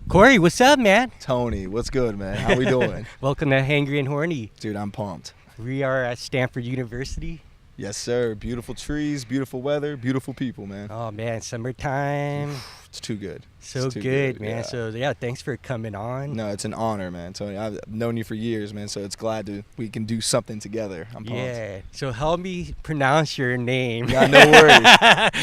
Cory, what's up, man? Tony, what's good, man? How we doing? Welcome to Hangry and Horny. Dude, I'm pumped. We are at Stanford University. Yes, sir. Beautiful trees, beautiful weather, beautiful people, man. Oh, man, summertime. It's too good. So It's too good, man. Yeah. So, yeah, thanks for coming on. No, it's an honor, man. Tony, I've known you for years, man, so it's glad we can do something together. I'm pumped. Yeah. So help me pronounce your name. Yeah, no worries.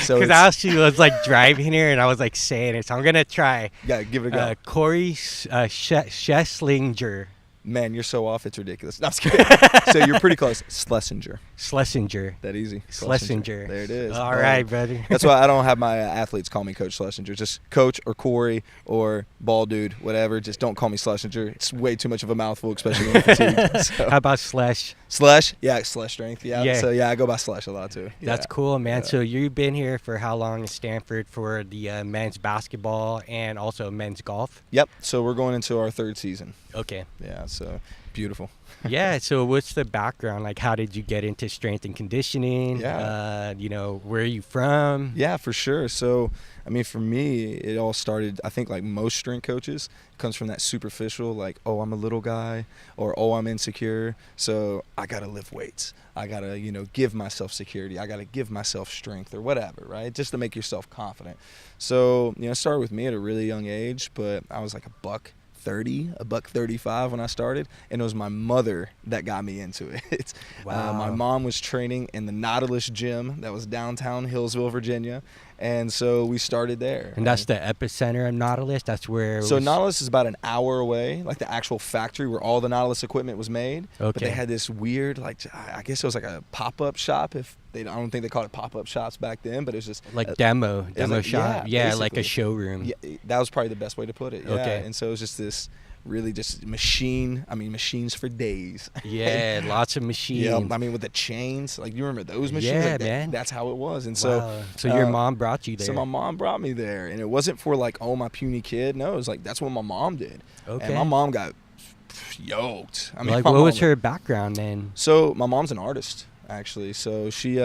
So Because I actually was like driving here and I was like saying it. So I'm going to try. Yeah, give it a go. Cory Schlesinger. Man, you're so off, it's ridiculous. No, I'm just kidding. So you're pretty close. Schlesinger. Schlesinger. That easy. Schlesinger. There it is. All right, brother. That's why I don't have my athletes call me Coach Schlesinger. Just Coach or Cory or Ball Dude, whatever. Just don't call me Schlesinger. It's way too much of a mouthful, especially when I'm fatigued. So. How about Slesh? Slesh? Yeah, Slesh strength. Yeah. Yeah. So, yeah, I go by Slesh a lot, too. Yeah. That's cool, man. Yeah. So you've been here for how long in Stanford for the men's basketball and also men's golf? Yep. So we're going into our third season. Okay. Yeah, so beautiful. Yeah, so what's the background? Like, how did you get into strength and conditioning? Yeah. Where are you from? Yeah, for sure. So, I mean, for me, it all started, I think, like most strength coaches, comes from that superficial, like, oh, I'm a little guy, or, oh, I'm insecure, so I got to lift weights. I got to, give myself security. I got to give myself strength or whatever, right, just to make yourself confident. So, it started with me at a really young age, but I was like $135 when I started, and it was my mother that got me into it. Wow. My mom was training in the Nautilus gym that was downtown Hillsville, Virginia, and so we started there. And that's the epicenter of Nautilus? That's where So Nautilus is about an hour away, like the actual factory where all the Nautilus equipment was made. Okay. But they had this weird, like, I guess it was like a pop-up shop. I don't think they called it pop-up shops back then, but it was just like demo shop. Yeah, like a basically. showroom. Yeah, that was probably the best way to put it. Yeah. Okay. And so it was just this really just machines for days. Yeah, lots of machines. Yeah, I mean with the chains, like you remember those machines? Yeah, like man. That's how it was. And Wow. So your mom brought you there. So my mom brought me there, and it wasn't for like, oh, my puny kid. No, it was like that's what my mom did. Okay. And my mom got yoked. I mean, like, my what mom, was her background then? So my mom's an artist, actually. So she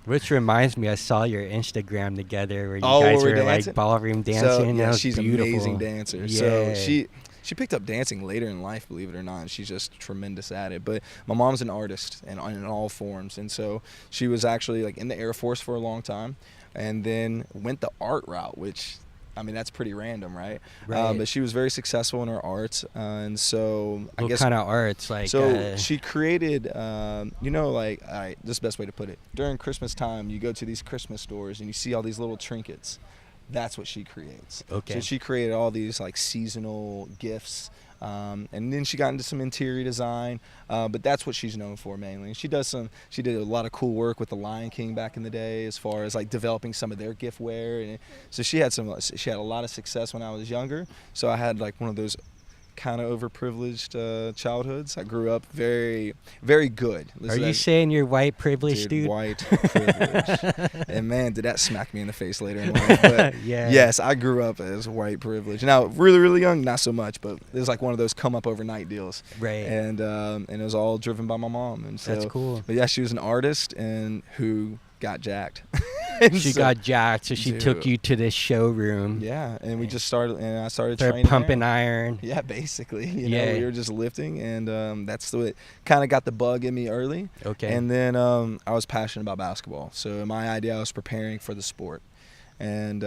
Which reminds me, I saw your Instagram together where you Oh, guys we're were like dancing? ballroom dancing. So, That yeah, was she's beautiful. an amazing dancer. Yeah. So she picked up dancing later in life, believe it or not. And she's just tremendous at it. But my mom's an artist and in all forms. And so she was actually like in the Air Force for a long time, and then went the art route, which, I mean, that's pretty random, right? Right. But she was very successful in her arts. And so I What guess kind of arts? Like, so she created, all right, this is the best way to put it. During Christmas time, you go to these Christmas stores and you see all these little trinkets. That's what she creates. Okay. So she created all these like seasonal gifts. And then she got into some interior design, but that's what she's known for mainly. And she did a lot of cool work with the Lion King back in the day, as far as like developing some of their giftware. And so she had a lot of success when I was younger. So I had like one of those kind of overprivileged childhoods. I grew up very, very good. Are you saying you're white privileged, dude? White privilege. And man, did that smack me in the face later in life. But Yeah. yes, I grew up as white privilege. Now, really, really young, not so much, but it was like one of those come up overnight deals. Right. And it was all driven by my mom. And so, That's cool. But yeah, she was an artist and who got jacked. She got jacked, so she took you to this showroom. Yeah, and we just started, and I started They're training pumping there. iron. Yeah, basically. You Yeah. know, we were just lifting, and that's what kind of got the bug in me early. Okay. And then I was passionate about basketball. So in my idea, I was preparing for the sport. And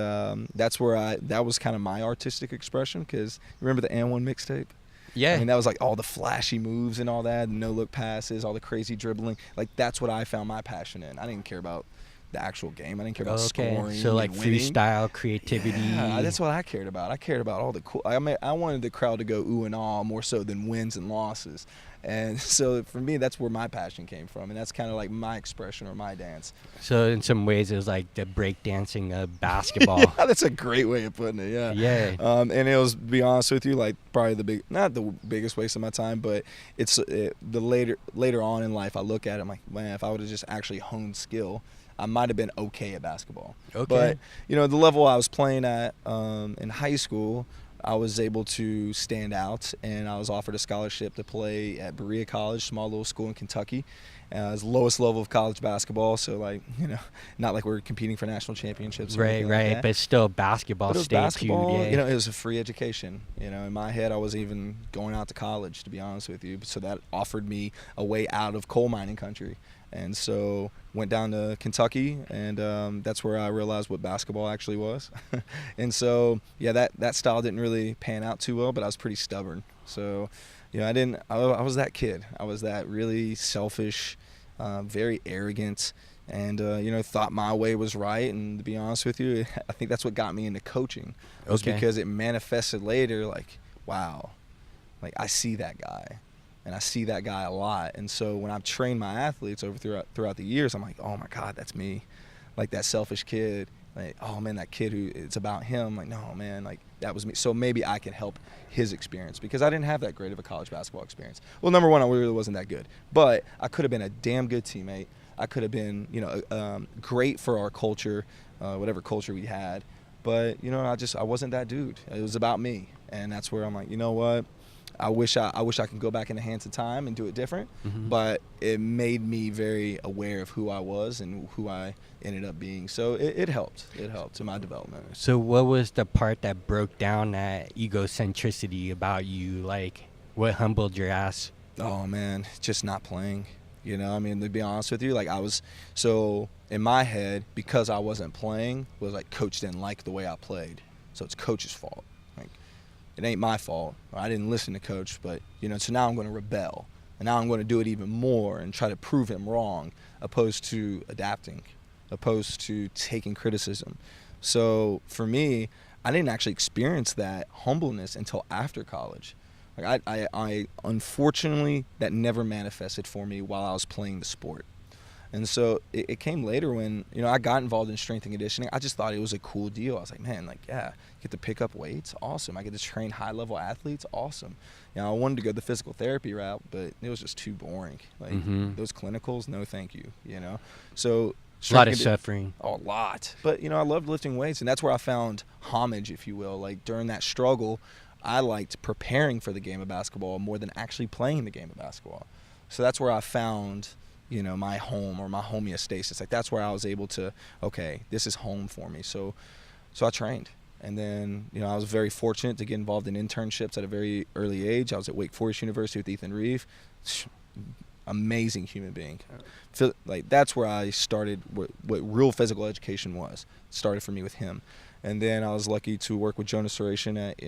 that's where that was kind of my artistic expression, because remember the N1 mixtape? Yeah. I mean, that was like all the flashy moves and all that, no-look passes, all the crazy dribbling. Like, that's what I found my passion in. I didn't care about the actual game. I didn't care about scoring. So like and winning. freestyle, creativity. Yeah, that's what I cared about. I cared about all the cool. I mean, I wanted the crowd to go ooh and ah more so than wins and losses. And so for me, that's where my passion came from, and that's kind of like my expression or my dance. So in some ways, it was like the breakdancing of basketball. Yeah, that's a great way of putting it. Yeah. Yeah. And it was, to be honest with you, like probably not the biggest waste of my time, but the later on in life, I look at it, I'm like, man, if I would have just actually honed skill, I might have been okay at basketball. Okay. But the level I was playing at in high school, I was able to stand out, and I was offered a scholarship to play at Berea College, small little school in Kentucky. It was the lowest level of college basketball, so not like we're competing for national championships. Or anything like that. But still basketball. But it was state basketball, too, yeah. it was a free education. In my head, I wasn't even going out to college, to be honest with you. So that offered me a way out of coal mining country. And so went down to Kentucky, and that's where I realized what basketball actually was. And so, that style didn't really pan out too well, but I was pretty stubborn. So, I was that kid. I was that really selfish, very arrogant, and thought my way was right. And to be honest with you, I think that's what got me into coaching. It was because it manifested later, like, wow, like I see that guy. And I see that guy a lot. And so when I've trained my athletes throughout the years, I'm like, oh my God, that's me. Like that selfish kid. Like, oh man, that kid who it's about him. Like, no man, like that was me. So maybe I can help his experience, because I didn't have that great of a college basketball experience. Well, number one, I really wasn't that good, but I could have been a damn good teammate. I could have been, great for our culture, whatever culture we had. But I wasn't that dude. It was about me, and that's where I'm like, you know what? I wish I could go back in the hands of time and do it different, but it made me very aware of who I was and who I ended up being. So it helped. It helped in my development. So what was the part that broke down that egocentricity about you? Like, what humbled your ass? Oh man, just not playing. To be honest with you, like so in my head, because I wasn't playing, was like coach didn't like the way I played, so it's coach's fault. It ain't my fault. I didn't listen to coach, but, so now I'm going to rebel. And now I'm going to do it even more and try to prove him wrong, opposed to adapting, opposed to taking criticism. So for me, I didn't actually experience that humbleness until after college. Like I unfortunately, that never manifested for me while I was playing the sport. And so it came later when, I got involved in strength and conditioning. I just thought it was a cool deal. I was like, man, get to pick up weights, awesome. I get to train high-level athletes, awesome. I wanted to go the physical therapy route, but it was just too boring. Like, those clinicals, no thank you, So a lot of suffering. Oh, a lot. But, I loved lifting weights, and that's where I found homage, if you will. Like, during that struggle, I liked preparing for the game of basketball more than actually playing the game of basketball. So that's where I found my home, or my homeostasis. Like, that's where I was able to, okay, this is home for me. So I trained. And then, I was very fortunate to get involved in internships at a very early age. I was at Wake Forest University with Ethan Reeve. Amazing human being. Like, that's where I started what real physical education was. It started for me with him. And then I was lucky to work with Jonas Soration at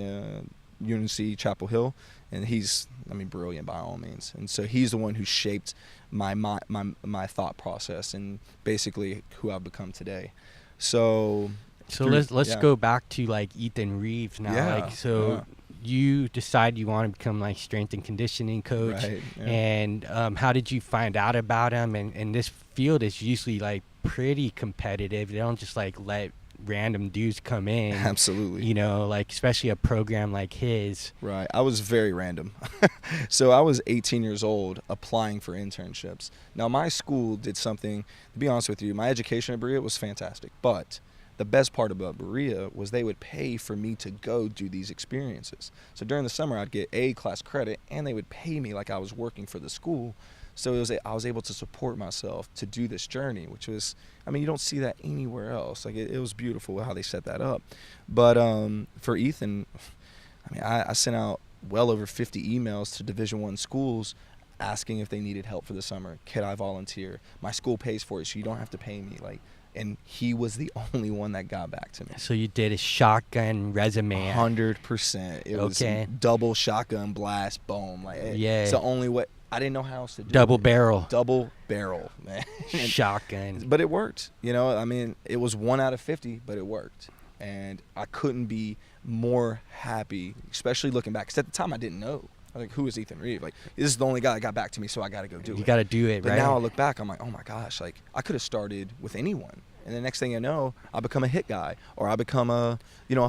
UNC Chapel Hill, and he's brilliant by all means. And so he's the one who shaped my thought process and basically who I've become today. So let's go back to like Ethan Reeves now. Yeah, you decide you want to become like strength and conditioning coach, right, yeah. And how did you find out about him? And this field is usually like pretty competitive. They don't just like let random dudes come in. Absolutely. Like especially a program like his. Right. I was very random. So I was 18 years old applying for internships. Now my school did something, to be honest with you, my education at Berea was fantastic, but the best part about Berea was they would pay for me to go do these experiences. So during the summer I'd get A class credit, and they would pay me like I was working for the school. So I was able to support myself to do this journey, which was, you don't see that anywhere else. Like it was beautiful how they set that up. But for Ethan, I sent out well over 50 emails to Division I schools asking if they needed help for the summer. Could I volunteer? My school pays for it, so you don't have to pay me. And he was the only one that got back to me. So you did a shotgun resume. 100%. It was double shotgun blast, boom. It's the only way. I didn't know how else to do it. Double barrel, man. Shotgun. But it worked. It was 1 out of 50, but it worked. And I couldn't be more happy, especially looking back. Because at the time, I didn't know. I was like, who is Ethan Reeve? Like, this is the only guy that got back to me, so I got to go do it. You got to do it, but right? But now I look back, I'm like, oh my gosh, like I could have started with anyone. And the next thing I know, I become a hit guy, or I become a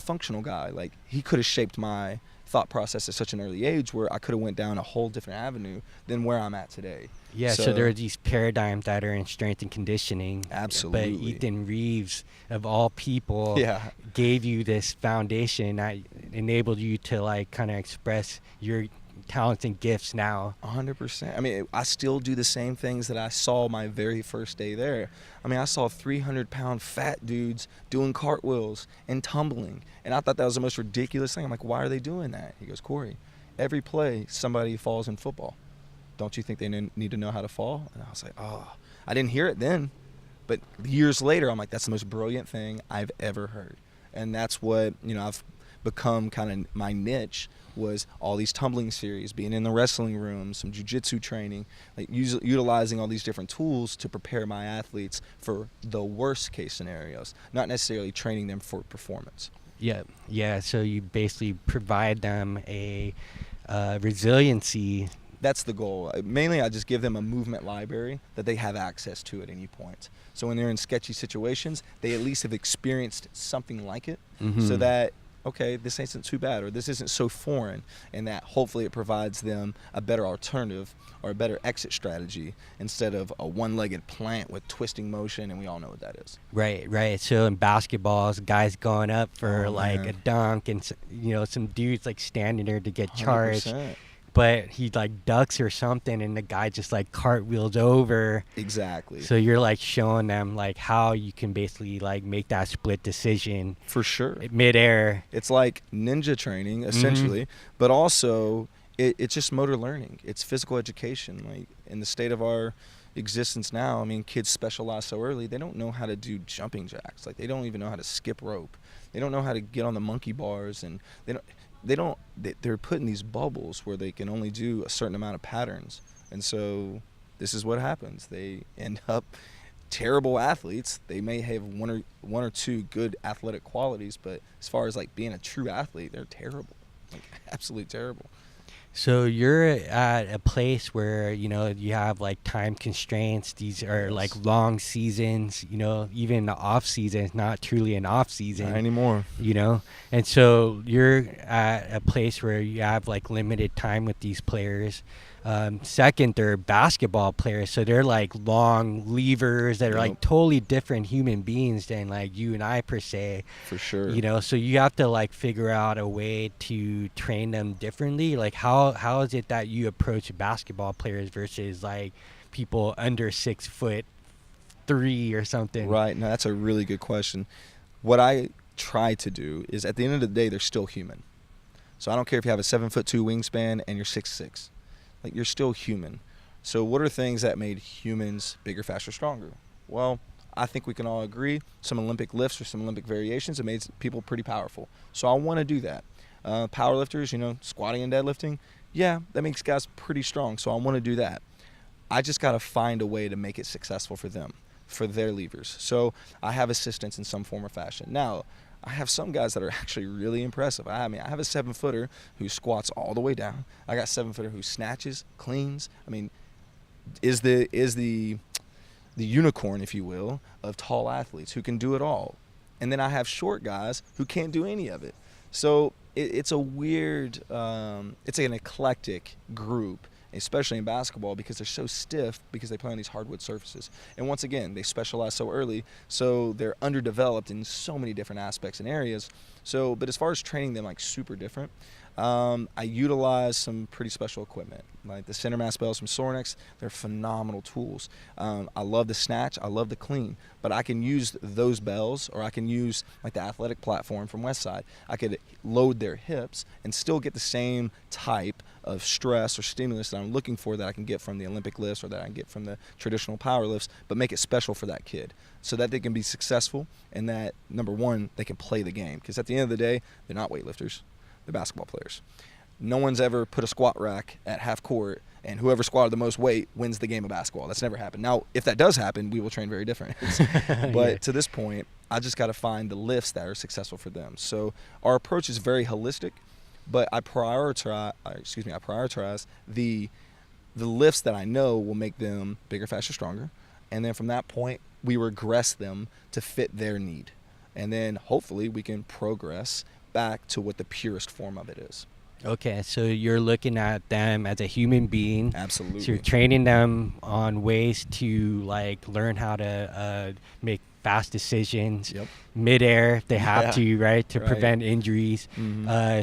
functional guy. Like, he could have shaped my thought process at such an early age where I could have went down a whole different avenue than where I'm at today. Yeah, so there are these paradigms that are in strength and conditioning. Absolutely. But Ethan Reeves, of all people, gave you this foundation that enabled you to like kind of express your talents and gifts now. 100%. I mean, I still do the same things that I saw my very first day there. I mean, I saw 300-pound fat dudes doing cartwheels and tumbling, and I thought that was the most ridiculous thing. I'm like, why are they doing that? He goes, Cory, every play somebody falls in football. Don't you think they need to know how to fall? And I was like, oh, I didn't hear it then. But years later, I'm like, that's the most brilliant thing I've ever heard. And that's what, I've become kind of my niche, was all these tumbling series, being in the wrestling room, some jiu-jitsu training, like utilizing all these different tools to prepare my athletes for the worst case scenarios, not necessarily training them for performance. Yeah. So you basically provide them a resiliency. That's the goal. Mainly, I just give them a movement library that they have access to at any point. So when they're in sketchy situations, they at least have experienced something like it, so that, okay, this isn't too bad, or this isn't so foreign, and that hopefully it provides them a better alternative or a better exit strategy instead of a one-legged plant with twisting motion, and we all know what that is. Right. So in basketballs, guys going up for a dunk, and some dudes like standing there to get charged. 100%. But he like ducks or something, and the guy just like cartwheels over. Exactly. So you're like showing them like how you can basically like make that split decision. For sure. Midair. It's like ninja training essentially, but also it's just motor learning. It's physical education. Like in the state of our existence now, I mean, kids specialize so early, they don't know how to do jumping jacks. Like they don't even know how to skip rope. They don't know how to get on the monkey bars, and they're put in these bubbles where they can only do a certain amount of patterns. And so this is what happens. They end up terrible athletes. They may have one or two good athletic qualities, but as far as like being a true athlete, they're terrible. Like absolutely terrible. So you're at a place where, you have like time constraints. These are like long seasons, even the off season is not truly an off season. Not anymore. And so you're at a place where you have like limited time with these players. Second, they're basketball players, so they're like long levers that are like totally different human beings than like you and I per se. For sure. So you have to like figure out a way to train them differently. Like how is it that you approach basketball players versus like people under 6'3" or something? Right. No, that's a really good question. What I try to do is, at the end of the day, they're still human. So I don't care if you have a 7'2" wingspan and you're 6'6". Like, you're still human. So what are things that made humans bigger, faster, stronger? Well, I think we can all agree some Olympic lifts or some Olympic variations have made people pretty powerful. So I want to do that. Powerlifters, squatting and deadlifting, yeah, that makes guys pretty strong. So I want to do that. I just got to find a way to make it successful for them, for their levers. So I have assistants in some form or fashion. Now, I have some guys that are actually really impressive. I have a 7-footer who squats all the way down. I got a 7-footer who snatches, cleans. I mean, is the unicorn, if you will, of tall athletes who can do it all. And then I have short guys who can't do any of it. So it's a weird, it's an eclectic group, especially in basketball, because they're so stiff because they play on these hardwood surfaces. And once again, they specialize so early, so they're underdeveloped in so many different aspects and areas. So, but as far as training them, like super different, I utilize some pretty special equipment, like the center mass bells from Sornex. They're phenomenal tools. I love the snatch, I love the clean, but I can use those bells, or I can use like the athletic platform from Westside. I could load their hips and still get the same type of stress or stimulus that I'm looking for, that I can get from the Olympic lifts or that I can get from the traditional power lifts, but make it special for that kid so that they can be successful, and that, number one, they can play the game. Because at the end of the day, they're not weightlifters. They're basketball players. No one's ever put a squat rack at half court and whoever squatted the most weight wins the game of basketball. That's never happened. Now, if that does happen, we will train very different. But to this point, I just got to find the lifts that are successful for them. So our approach is very holistic, but I prioritize the lifts that I know will make them bigger, faster, stronger. And then from that point, we regress them to fit their need. And then hopefully we can progress back to what the purest form of it is. Okay, so you're looking at them as a human being. Absolutely. So you're training them on ways to like learn how to make fast decisions Yep. midair if they have Yeah. to, right, to Right. prevent injuries.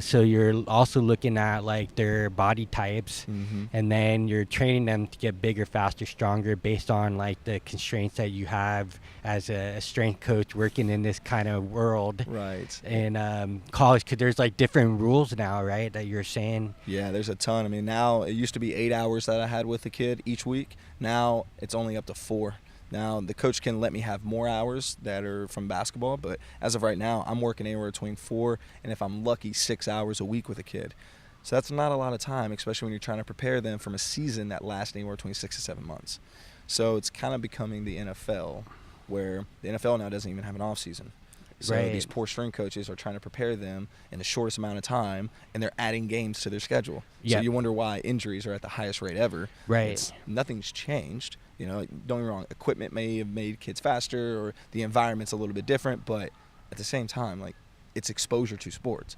So you're also looking at like their body types, and then you're training them to get bigger, faster, stronger based on like the constraints that you have as a strength coach working in this kind of world. Right. In college, because there's like different rules now, right, that you're saying. Yeah, there's a ton. I mean, now it used to be 8 hours that I had with the kid each week. Now it's only up to 4. Now the coach can let me have more hours that are from basketball, but as of right now, I'm working anywhere between 4 and, if I'm lucky, 6 hours a week with a kid. So that's not a lot of time, especially when you're trying to prepare them from a season that lasts anywhere between 6 to 7 months. So it's kind of becoming the NFL, where the NFL now doesn't even have an off season. So Right. these poor strength coaches are trying to prepare them in the shortest amount of time, and they're adding games to their schedule. Yeah. So you wonder why injuries are at the highest rate ever. Right. Nothing's changed. You know, don't get me wrong, equipment may have made kids faster, or the environment's a little bit different, but at the same time, like, it's exposure to sports.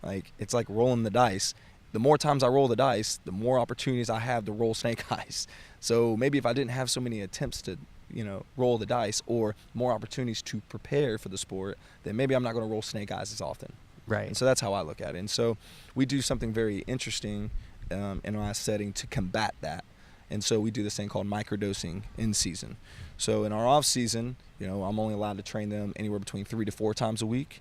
Like, it's like rolling the dice. The more times I roll the dice, the more opportunities I have to roll snake eyes. So maybe if I didn't have so many attempts to, roll the dice, or more opportunities to prepare for the sport, then maybe I'm not going to roll snake eyes as often. Right. And so that's how I look at it. And so we do something very interesting in our setting to combat that. And so we do this thing called microdosing in season. So in our off season, I'm only allowed to train them anywhere between 3 to 4 times a week,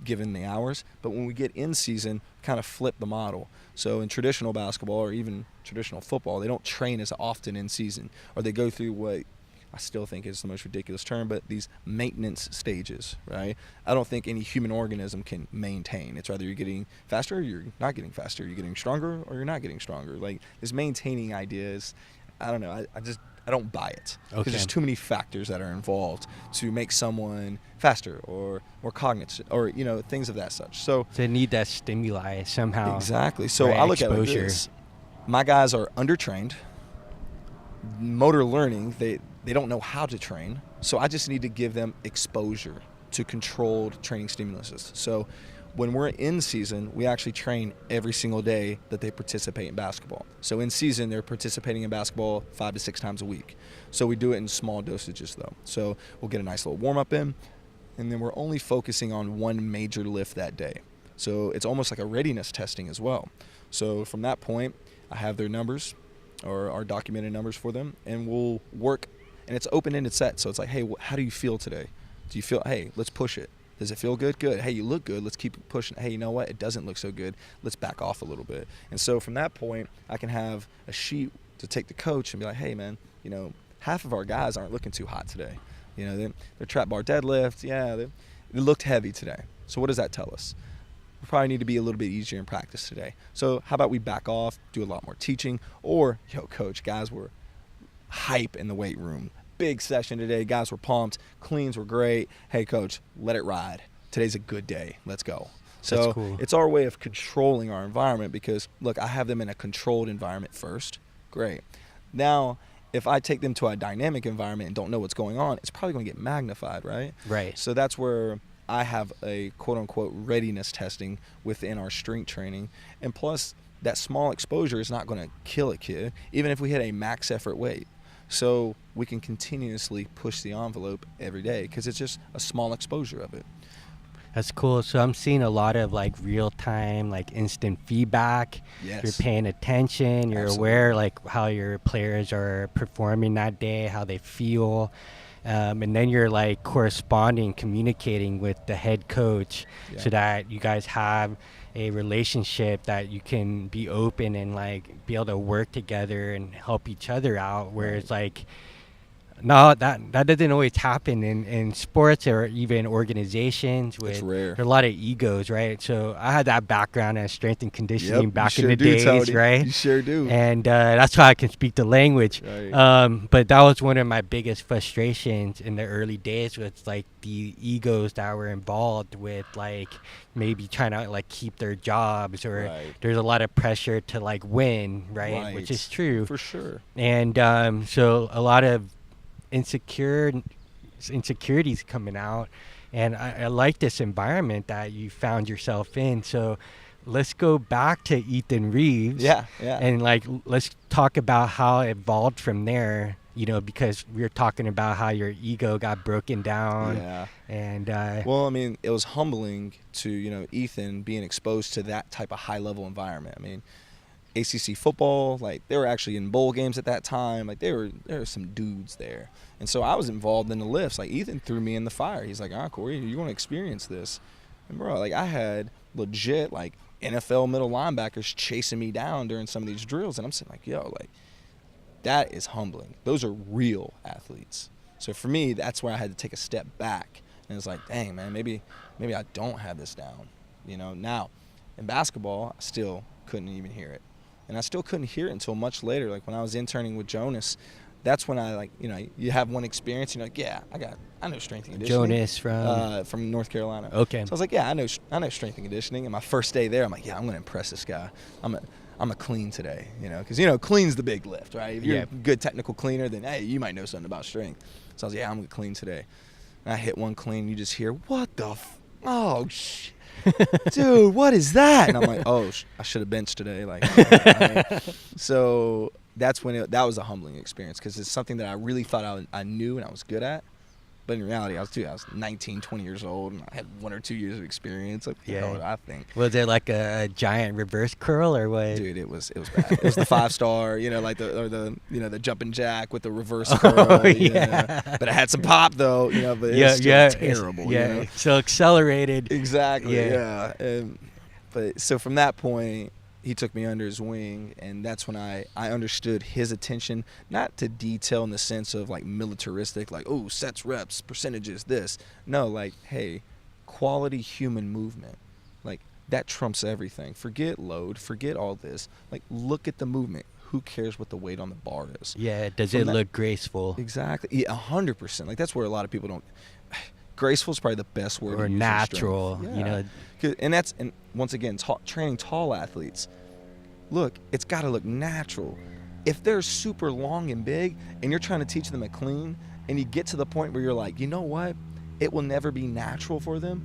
given the hours. But when we get in season, kind of flip the model. So in traditional basketball, or even traditional football, they don't train as often in season, or they go through what I still think is the most ridiculous term, but these maintenance stages, right? I don't think any human organism can maintain. It's either you're getting faster or you're not getting faster. You're getting stronger or you're not getting stronger. Like, this maintaining idea is, I don't know, I don't buy it. Because there's too many factors that are involved to make someone faster or more cognitive, or, things of that such. So they need that stimuli somehow. Exactly. So right, I look exposure. at it like this. My guys are undertrained. Motor learning, they don't know how to train, so I just need to give them exposure to controlled training stimuluses. So when we're in season, we actually train every single day that they participate in basketball. So in season, they're participating in basketball 5 to 6 times a week. So we do it in small dosages, though. So we'll get a nice little warm-up in, and then we're only focusing on one major lift that day. So it's almost like a readiness testing as well. So from that point, I have their numbers, or our documented numbers for them, and we'll work. And it's open-ended set, so it's like, hey, how do you feel today? Do you feel, hey, let's push it. Does it feel good? Good. Hey, you look good. Let's keep pushing. Hey, you know what? It doesn't look so good. Let's back off a little bit. And so from that point, I can have a sheet to take the coach and be like, hey, man, half of our guys aren't looking too hot today. Their trap bar deadlift, they looked heavy today. So what does that tell us? We probably need to be a little bit easier in practice today. So how about we back off, do a lot more teaching, or, coach, guys were hype in the weight room. Big session today. Guys were pumped. Cleans were great. Hey, coach, let it ride. Today's a good day. Let's go. So That's cool. It's our way of controlling our environment, because, look, I have them in a controlled environment first. Great. Now, if I take them to a dynamic environment and don't know what's going on, it's probably going to get magnified, right? Right. So that's where I have a quote-unquote readiness testing within our strength training. And plus, that small exposure is not going to kill a kid, even if we hit a max effort weight. So we can continuously push the envelope every day, because it's just a small exposure of it. That's cool. So I'm seeing a lot of like real time, like instant feedback. Yes. You're paying attention. You're Absolutely. aware like how your players are performing that day, how they feel. And then you're like corresponding, communicating with the head coach, so that you guys have a relationship that you can be open and like be able to work together and help each other out. Whereas like, no, that doesn't always happen in sports or even organizations. It's rare. There are a lot of egos, right? So I had that background as strength and conditioning back you in the sure do, days, Tony. right? You sure do. And that's why I can speak the language. Right. But that was one of my biggest frustrations in the early days, was like the egos that were involved with like maybe trying to like keep their jobs, or there's a lot of pressure to like win, right? Which is true. For sure. And so a lot of insecurities coming out, and I like this environment that you found yourself in. So let's go back to Ethan Reeves. Yeah. And like, let's talk about how it evolved from there. You know, because we were talking about how your ego got broken down. Yeah. And well, I mean, it was humbling to, Ethan being exposed to that type of high level environment. I mean, ACC football, like they were actually in bowl games at that time. Like there were some dudes there. And so I was involved in the lifts. Like Ethan threw me in the fire. He's like, Corey, you're going to experience this. And bro, like I had legit like NFL middle linebackers chasing me down during some of these drills. And I'm sitting like, yo, like that is humbling. Those are real athletes. So for me, that's where I had to take a step back. And it's like, dang, man, maybe I don't have this down. Now in basketball, I still couldn't even hear it. And I still couldn't hear it until much later. Like when I was interning with Jonas, that's when I you have one experience and you're like, yeah, I know strength and conditioning. Jonas from North Carolina. Okay. So I was like, yeah, I know strength and conditioning. And my first day there, I'm like, yeah, I'm going to impress this guy. I'm a clean today, because clean's the big lift, right? If you're a good technical cleaner, then hey, you might know something about strength. So I was like, yeah, I'm going to clean today. And I hit one clean, you just hear, what the oh shit. Dude, what is that? And I'm like, oh, I should have benched today. Like, so that's when that was a humbling experience because it's something that I really thought I knew and I was good at. But in reality, I was 19, 20 years old, and I had 1 or 2 years of experience. Like, what the hell did I think? Was it like a giant reverse curl or what? Dude, it was bad. It was the 5-star, like the jumping jack with the reverse curl. But it had some pop though, but it was still terrible. So accelerated. Exactly. Yeah. But so from that point, he took me under his wing, and that's when I understood his attention, not to detail in the sense of like militaristic, like, oh, sets, reps, percentages, this. No, like, hey, quality human movement. Like, that trumps everything. Forget load, forget all this. Like, look at the movement. Who cares what the weight on the bar is? Yeah, does it look graceful? Exactly. Yeah, 100%. Like, that's where a lot of people don't. Graceful is probably the best word. Or natural, And once again, training tall athletes. Look, it's got to look natural. If they're super long and big, and you're trying to teach them a clean, and you get to the point where you're like, you know what? It will never be natural for them.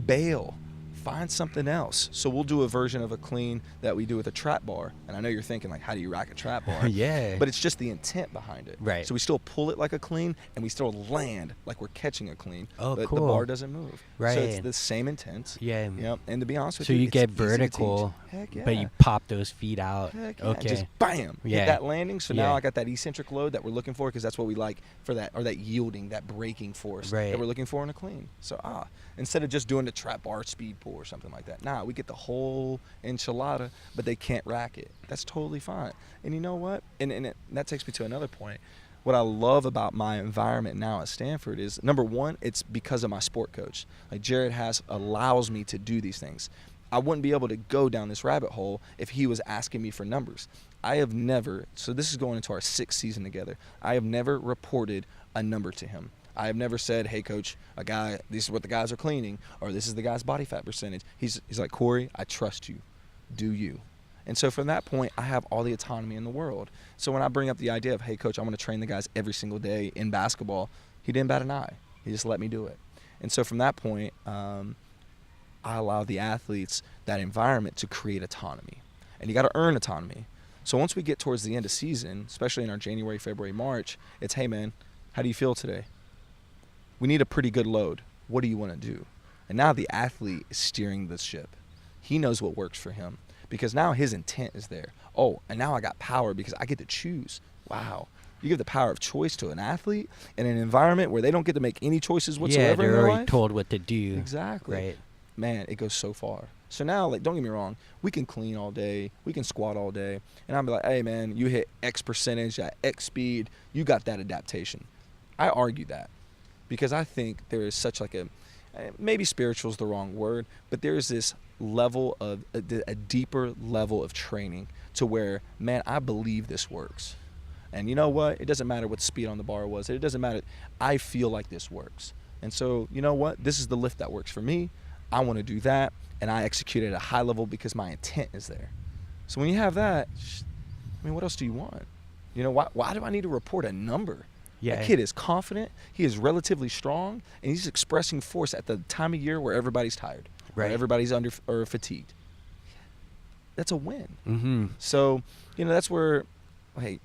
Bail. Find something else. So we'll do a version of a clean that we do with a trap bar. And I know you're thinking, like, how do you rack a trap bar? Yeah. But it's just the intent behind it. Right. So we still pull it like a clean, and we still land like we're catching a clean. Oh, but cool. the bar doesn't move. Right. So it's the same intent. Yeah. And to be honest with you, you, you get it's easy to vertical, teach. Heck yeah. but you pop those feet out. Heck yeah. Okay. Just bam. Hit that landing. So now I got that eccentric load that we're looking for because that's what we like for that, or that yielding, that braking force that we're looking for in a clean. So instead of just doing the trap bar speed pull or something like that. Nah, we get the whole enchilada, but they can't rack it. That's totally fine. And you know what? And that takes me to another point. What I love about my environment now at Stanford is, number one, it's because of my sport coach. Like Jared allows me to do these things. I wouldn't be able to go down this rabbit hole if he was asking me for numbers. I have never, so this is going into our 6th season together, I have never reported a number to him. I have never said, hey, coach, this is what the guys are cleaning, or this is the guy's body fat percentage. He's like, Corey, I trust you. Do you? And so from that point, I have all the autonomy in the world. So when I bring up the idea of, hey, coach, I'm going to train the guys every single day in basketball, he didn't bat an eye. He just let me do it. And so from that point, I allow the athletes that environment to create autonomy. And you got to earn autonomy. So once we get towards the end of season, especially in our January, February, March, it's, hey, man, how do you feel today? We need a pretty good load. What do you want to do? And now the athlete is steering the ship. He knows what works for him because now his intent is there. Oh, and now I got power because I get to choose. Wow. You give the power of choice to an athlete in an environment where they don't get to make any choices whatsoever in their life. Yeah, they're already told what to do. Exactly. Right. Man, it goes so far. So now, like, don't get me wrong, we can clean all day, we can squat all day, and I'll be like, hey, man, you hit X percentage at X speed, you got that adaptation. I argue that. Because I think there is such like maybe spiritual is the wrong word, but there is this level of a deeper level of training to where, man, I believe this works. And you know what? It doesn't matter what the speed on the bar was. It doesn't matter. I feel like this works. And so, you know what? This is the lift that works for me. I want to do that. And I execute it at a high level because my intent is there. So when you have that, I mean, what else do you want? You know, why do I need to report a number? Yeah. That kid is confident, he is relatively strong, and he's expressing force at the time of year where everybody's tired, right? Where everybody's under or fatigued. that's a win. Mm-hmm. So, that's where, hey,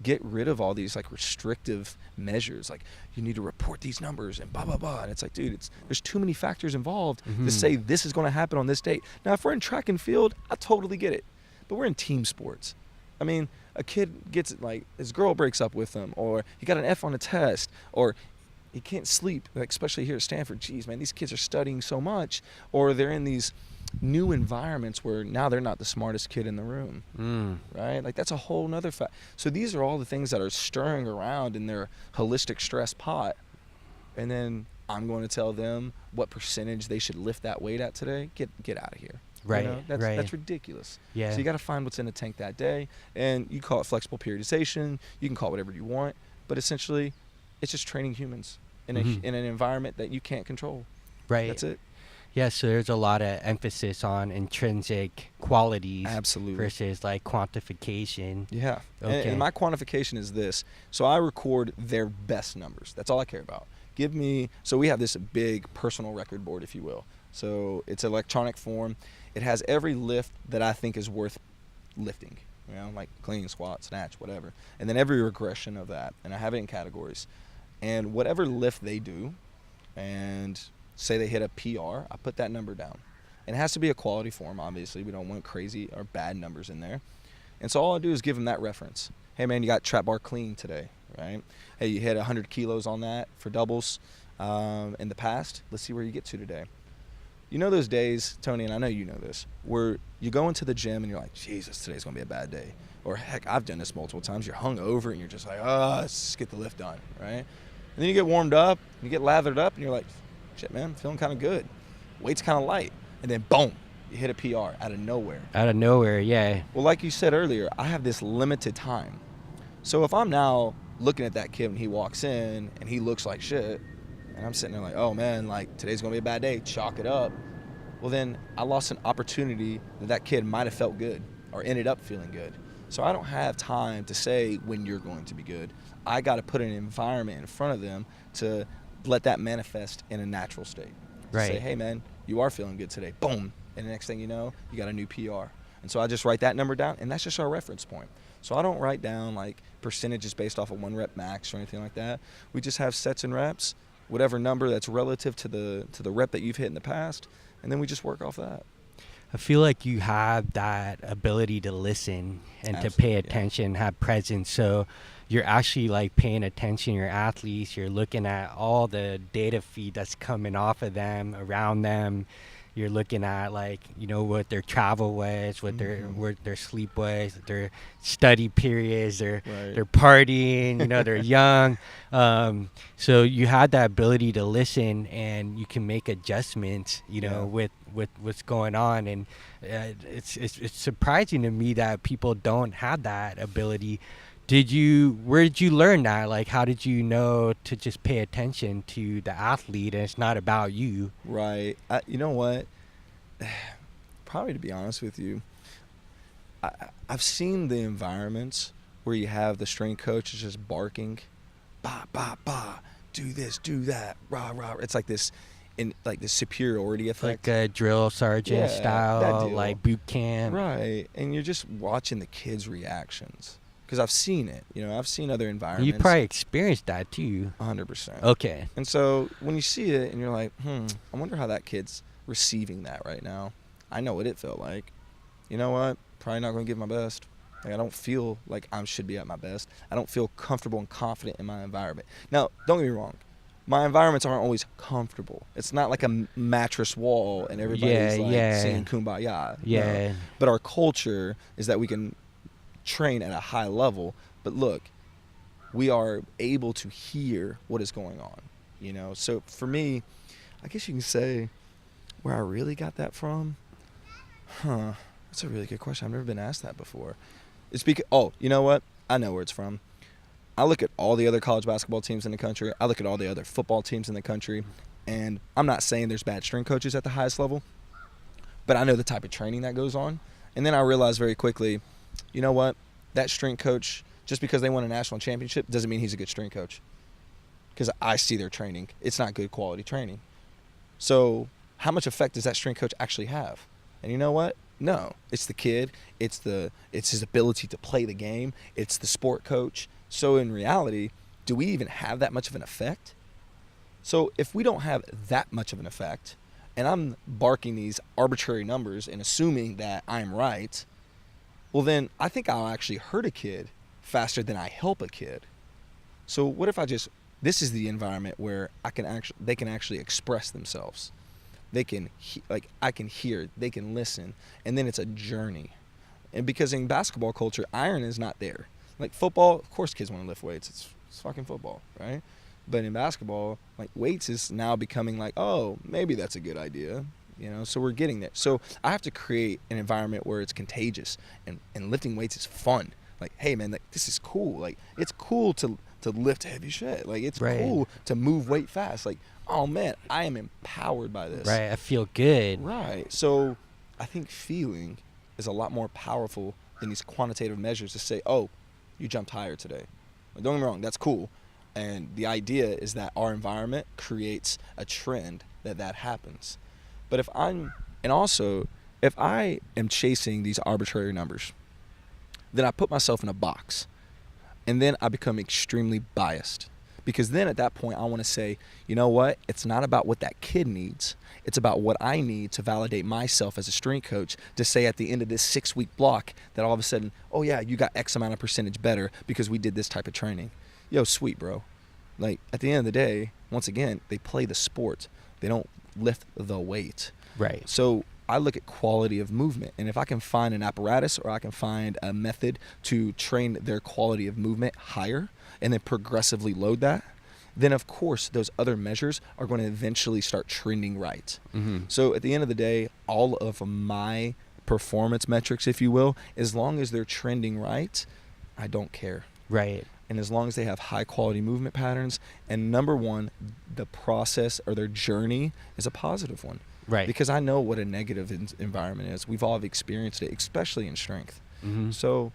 get rid of all these like restrictive measures. Like, you need to report these numbers and blah, blah, blah. And it's like, dude, there's too many factors involved to say this is going to happen on this date. Now, if we're in track and field, I totally get it. But we're in team sports. I mean, a kid gets, like, his girl breaks up with him, or he got an F on a test, or he can't sleep, like, especially here at Stanford. Geez, man, these kids are studying so much, or they're in these new environments where now they're not the smartest kid in the room, right? Like, that's a whole nother fact. So these are all the things that are stirring around in their holistic stress pot, and then I'm going to tell them what percentage they should lift that weight at today. Get out of here. Right, That's ridiculous. Yeah. So you got to find what's in the tank that day, and you call it flexible periodization. You can call it whatever you want, but essentially, it's just training humans in an environment that you can't control. Right. That's it. Yeah, so there's a lot of emphasis on intrinsic qualities. Absolutely. Versus like quantification. Yeah. Okay. And my quantification is this. So I record their best numbers. That's all I care about. So we have this big personal record board, if you will. So it's electronic form. It has every lift that I think is worth lifting, like clean, squat, snatch, whatever. And then every regression of that. And I have it in categories. And whatever lift they do, and say they hit a PR, I put that number down. And it has to be a quality form, obviously. We don't want crazy or bad numbers in there. And so all I do is give them that reference. Hey, man, you got trap bar clean today, right? Hey, you hit 100 kilos on that for doubles in the past. Let's see where you get to today. You know those days, Tony, and I know you know this, where you go into the gym and you're like, Jesus, today's going to be a bad day. Or, heck, I've done this multiple times. You're hungover and you're just like, let's get the lift done, right? And then you get warmed up, you get lathered up, and you're like, shit, man, I'm feeling kind of good. Weight's kind of light. And then, boom, you hit a PR out of nowhere. Out of nowhere, yeah. Well, like you said earlier, I have this limited time. So if I'm now looking at that kid when he walks in and he looks like shit, and I'm sitting there like, oh, man, like, today's going to be a bad day, chalk it up. Well, then I lost an opportunity that kid might have felt good or ended up feeling good. So I don't have time to say when you're going to be good. I got to put an environment in front of them to let that manifest in a natural state. Right. Say, hey, man, you are feeling good today. Boom. And the next thing you know, you got a new PR. And so I just write that number down, and that's just our reference point. So I don't write down, like, percentages based off of 1 rep max or anything like that. We just have sets and reps, whatever number that's relative to the rep that you've hit in the past, and then we just work off that. I feel like you have that ability to listen and Absolutely, to pay attention, have presence. So you're actually like paying attention to your athletes. You're looking at all the data feed that's coming off of them, around them. You're looking at, like, what their travel was, what their sleep was, their study periods, their partying, they're young. So you have that ability to listen, and you can make adjustments, with what's going on. And it's surprising to me that people don't have that ability. Where did you learn that? Like, how did you know to just pay attention to the athlete, and it's not about you? Right. You know what? Probably, to be honest with you, I've seen the environments where you have the strength coaches just barking, bah, bah, bah, do this, do that, rah, rah. It's like this, this superiority effect. Like a drill sergeant style, like boot camp. Right. And you're just watching the kids' reactions. Because I've seen it. I've seen other environments. You probably experienced that too. 100%. Okay. And so when you see it and you're like, I wonder how that kid's receiving that right now. I know what it felt like. You know what? Probably not going to give my best. Like, I don't feel like I should be at my best. I don't feel comfortable and confident in my environment. Now, don't get me wrong. My environments aren't always comfortable. It's not like a mattress wall and everybody's singing Kumbaya. Yeah. No. But our culture is that we can train at a high level, but look, we are able to hear what is going on, so for me, I guess you can say where I really got that from. That's a really good question. I've never been asked that before. It's because, you know what, I know where it's from. I look at all the other college basketball teams in the country. I look at all the other football teams in the country, and I'm not saying there's bad strength coaches at the highest level, but I know the type of training that goes on. And then I realized very quickly, you know what? That strength coach, just because they won a national championship, doesn't mean he's a good strength coach. Because I see their training. It's not good quality training. So how much effect does that strength coach actually have? And you know what? No, it's the kid. It's his ability to play the game. It's the sport coach. So in reality, do we even have that much of an effect? So if we don't have that much of an effect, and I'm barking these arbitrary numbers and assuming that I'm right, well then I think I'll actually hurt a kid faster than I help a kid. So what if this is the environment where they can actually express themselves. They can, I can hear, they can listen, and then it's a journey. And because in basketball culture, iron is not there. Like football, of course kids want to lift weights. It's fucking football, right? But in basketball, like weights is now becoming like, oh, maybe that's a good idea. So we're getting there. So I have to create an environment where it's contagious and lifting weights is fun. Like, hey man, like this is cool. Like it's cool to lift heavy shit. Like it's cool to move weight fast. Like, oh man, I am empowered by this. Right, I feel good. Right. So I think feeling is a lot more powerful than these quantitative measures to say, oh, you jumped higher today. Like, don't get me wrong, that's cool. And the idea is that our environment creates a trend that happens. But if I am chasing these arbitrary numbers, then I put myself in a box. And then I become extremely biased. Because then at that point, I want to say, you know what? It's not about what that kid needs. It's about what I need to validate myself as a strength coach to say at the end of this 6-week block that all of a sudden, oh yeah, you got X amount of percentage better because we did this type of training. Yo, sweet, bro. Like at the end of the day, once again, they play the sport. They don't lift the weight. Right. So I look at quality of movement, and if I can find an apparatus or I can find a method to train their quality of movement higher and then progressively load that, then of course those other measures are going to eventually start trending right. Mm-hmm. So at the end of the day, all of my performance metrics, if you will, as long as they're trending right, I don't care. Right. And as long as they have high quality movement patterns, and number one, the process or their journey is a positive one. Right. Because I know what a negative environment is. We've all experienced it, especially in strength. Mm-hmm. So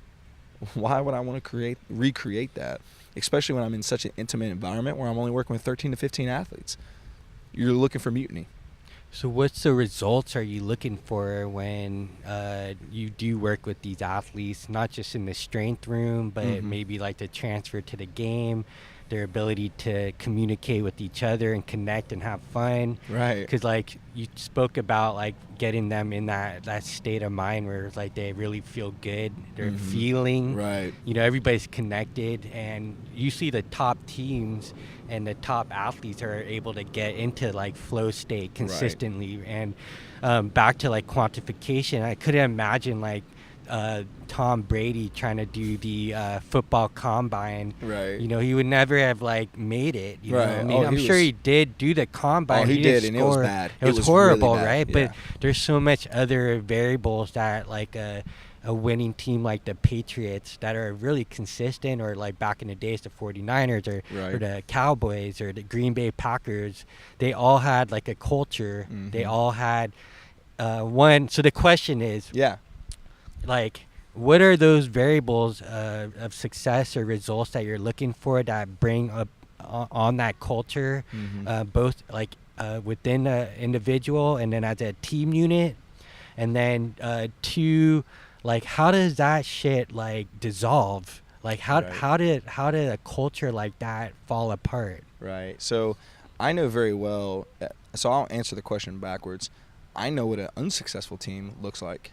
why would I want to recreate that? Especially when I'm in such an intimate environment where I'm only working with 13 to 15 athletes. You're looking for mutiny. So what's the results are you looking for when you do work with these athletes, not just in the strength room, but maybe like the transfer to the game, their ability to communicate with each other and connect and have fun? Right. Because like you spoke about like getting them in that state of mind where like they really feel good, they're feeling, right. Everybody's connected, and you see the top teams and the top athletes are able to get into like flow state consistently. Right. And back to like quantification, I couldn't imagine like Tom Brady trying to do the football combine. Right. He would never have like made it. You know what I mean? I'm sure he did do the combine. Oh, he did, and it was bad. It was horrible, really right? Yeah. But there's so much other variables that like a winning team like the Patriots that are really consistent, or like back in the days the 49ers or the Cowboys or the Green Bay Packers, they all had like a culture. Mm-hmm. They all had one. So the question is, like, what are those variables of success or results that you're looking for that bring up on that culture, both like within the individual and then as a team unit, and then two, like how does that shit like dissolve? Like how did a culture like that fall apart? Right. So I know very well. So I'll answer the question backwards. I know what an unsuccessful team looks like.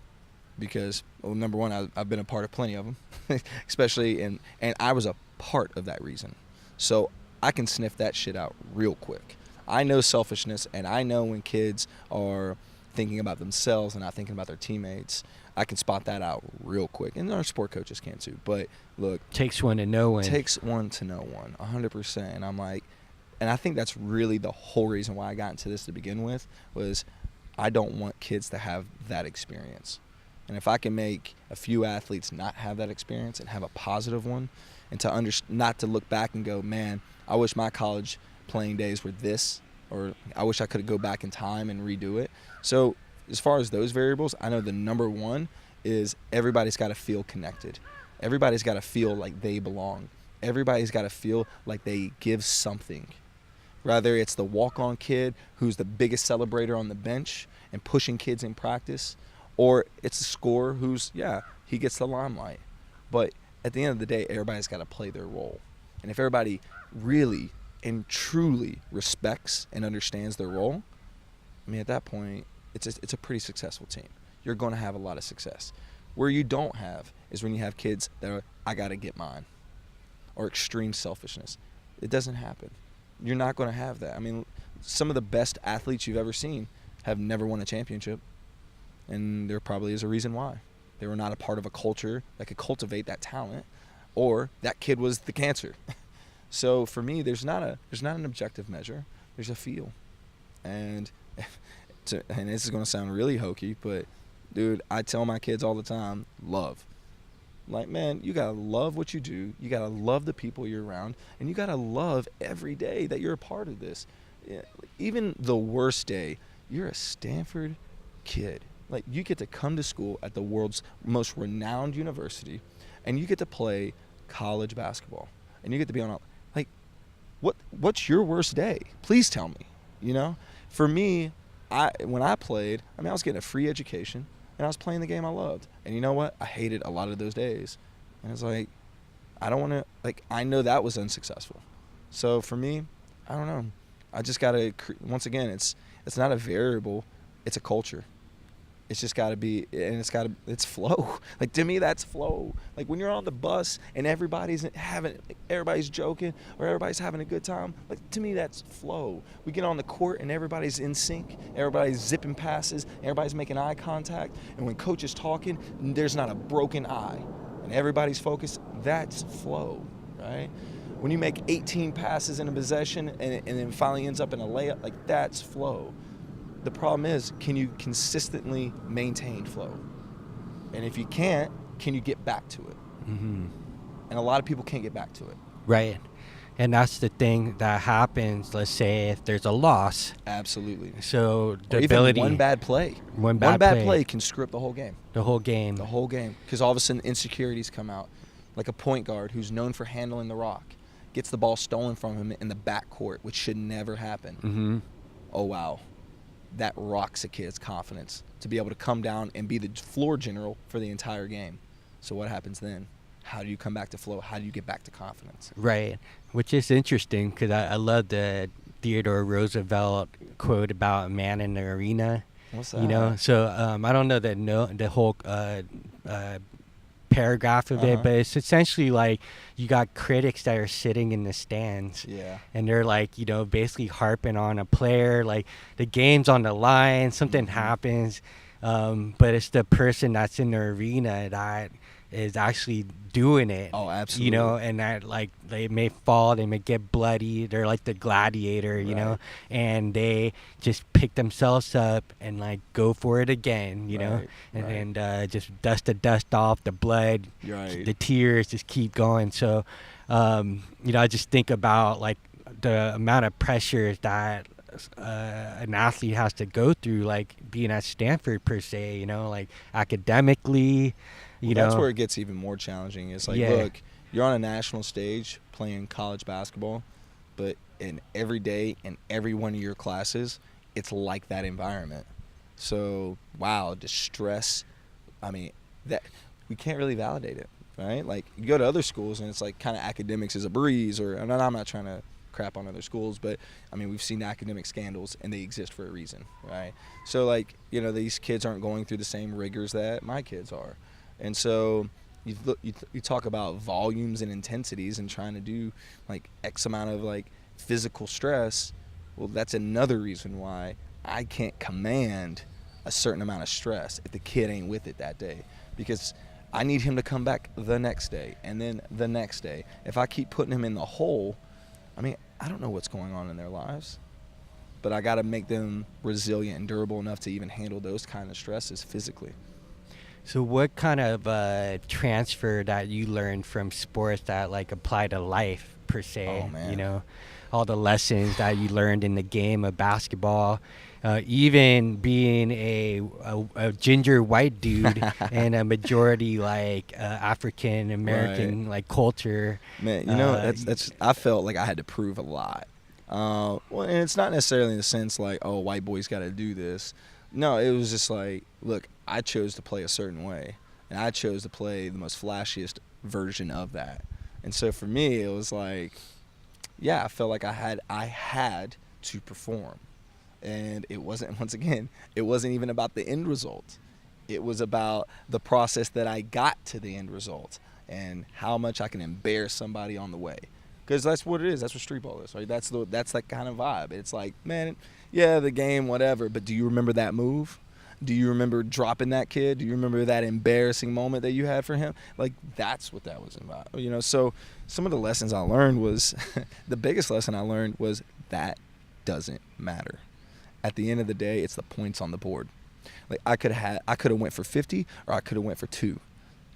Because, well, number one, I've been a part of plenty of them, especially and I was a part of that reason. So I can sniff that shit out real quick. I know selfishness, and I know when kids are thinking about themselves and not thinking about their teammates. I can spot that out real quick. And our sport coaches can too. But look. Takes one to know one. Takes one to know one, 100%. And I'm like, and I think that's really the whole reason why I got into this to begin with, was I don't want kids to have that experience. And if I can make a few athletes not have that experience and have a positive one, and to not to look back and go, man, I wish my college playing days were this, or I wish I could go back in time and redo it. So as far as those variables, I know the number one is everybody's got to feel connected. Everybody's got to feel like they belong. Everybody's got to feel like they give something. Whether it's the walk-on kid who's the biggest celebrator on the bench and pushing kids in practice, Or it's a scorer who's, he gets the limelight. But at the end of the day, everybody's got to play their role. And if everybody really and truly respects and understands their role, I mean, at that point, it's a pretty successful team. You're going to have a lot of success. Where you don't have is when you have kids that are, I got to get mine, or extreme selfishness. It doesn't happen. You're not going to have that. I mean, some of the best athletes you've ever seen have never won a championship, and there probably is a reason why. They were not a part of a culture that could cultivate that talent, or that kid was the cancer. So for me, there's not an objective measure. There's a feel. And this is going to sound really hokey, but dude, I tell my kids all the time, love. Like, man, you got to love what you do. You got to love the people you're around. And you got to love every day that you're a part of this. Even the worst day, you're a Stanford kid. Like, you get to come to school at the world's most renowned university, and you get to play college basketball. And you get to be on a, like, what's your worst day? Please tell me, you know? For me, when I played, I mean, I was getting a free education, and I was playing the game I loved. And you know what? I hated a lot of those days. And it's like, I don't want to, like, I know that was unsuccessful. So for me, I don't know. I just got to, once again, it's not a variable. It's a culture. It's just got to be, and it's flow. Like, to me, that's flow. Like, when you're on the bus and everybody's joking or everybody's having a good time, like, to me, that's flow. We get on the court and everybody's in sync, everybody's zipping passes, everybody's making eye contact, and when coach is talking, there's not a broken eye, and everybody's focused. That's flow, right? When you make 18 passes in a possession and then finally ends up in a layup, like, that's flow. The problem is, can you consistently maintain flow? And if you can't, can you get back to it? Mm-hmm. And a lot of people can't get back to it. Right. And that's the thing that happens, let's say, if there's a loss. Absolutely. So the or even ability. one bad play. One bad play can screw up the whole game. The whole game. The whole game. Because all of a sudden insecurities come out. Like a point guard who's known for handling the rock gets the ball stolen from him in the backcourt, which should never happen. Mm-hmm. Oh, wow. That rocks a kid's confidence to be able to come down and be the floor general for the entire game. So what happens then? How do you come back to flow? How do you get back to confidence? Right, which is interesting because I love the Theodore Roosevelt quote about a man in the arena. What's that? You know, so I don't know the whole paragraph of it, but it's essentially like you got critics that are sitting in the stands, and they're like, you know, basically harping on a player, like the game's on the line, something happens, but it's the person that's in the arena that is actually doing it. Oh, absolutely. You know, and that, like, they may fall, they may get bloody, they're like the gladiator, you know, and they just pick themselves up and, like, go for it again, you know, and just dust the dust off, the blood, the tears just keep going. So, you know, I just think about, like, the amount of pressure that an athlete has to go through, like being at Stanford per se, you know, like academically. That's where it gets even more challenging. It's like, look, you're on a national stage playing college basketball, but in every day in every one of your classes, it's like that environment. So, wow, the stress, I mean, that we can't really validate it, right? Like, you go to other schools and it's like kind of academics is a breeze, and I'm not trying to crap on other schools, but I mean, we've seen academic scandals and they exist for a reason, right? So, like, you know, these kids aren't going through the same rigors that my kids are. And so you talk about volumes and intensities and trying to do like X amount of like physical stress. Well, that's another reason why I can't command a certain amount of stress if the kid ain't with it that day, because I need him to come back the next day and then the next day. If I keep putting him in the hole, I mean, I don't know what's going on in their lives, but I got to make them resilient and durable enough to even handle those kind of stresses physically. So what kind of transfer that you learned from sports that like apply to life per se? Oh, man. You know, all the lessons that you learned in the game of basketball, even being a ginger white dude and a majority like African American like culture. Man, you know, that's I felt like I had to prove a lot. Well, and it's not necessarily in the sense like, oh, white boys got to do this. No, it was just like, look, I chose to play a certain way, and I chose to play the most flashiest version of that. And so for me, it was like, yeah, I felt like I had to perform. And it wasn't, once again, it wasn't even about the end result. It was about the process that I got to the end result and how much I can embarrass somebody on the way. Because that's what it is. That's what street ball is, right? That's that kind of vibe. It's like, man, yeah, the game, whatever, but do you remember that move? Do you remember dropping that kid? Do you remember that embarrassing moment that you had for him? Like, that's what that was about, you know? So some of the lessons I learned was, the biggest lesson I learned was that doesn't matter. At the end of the day, it's the points on the board. Like, I could have went for 50 or I could have went for 2.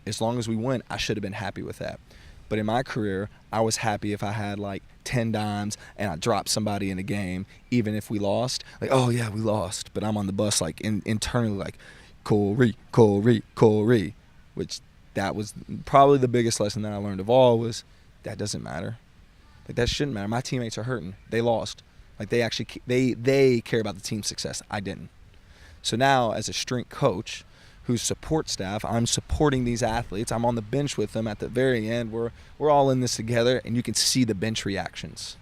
As long as we win, I should have been happy with that. But in my career, I was happy if I had like 10 dimes and I dropped somebody in a game, even if we lost. Like, oh yeah, we lost, but I'm on the bus like internally like, Cory, which that was probably the biggest lesson that I learned of all was that doesn't matter. Like, that shouldn't matter. My teammates are hurting. They lost. Like, they actually they care about the team's success. I didn't. So now, as a strength coach who's support staff, I'm supporting these athletes. I'm on the bench with them at the very end. We're all in this together, and you can see the bench reactions.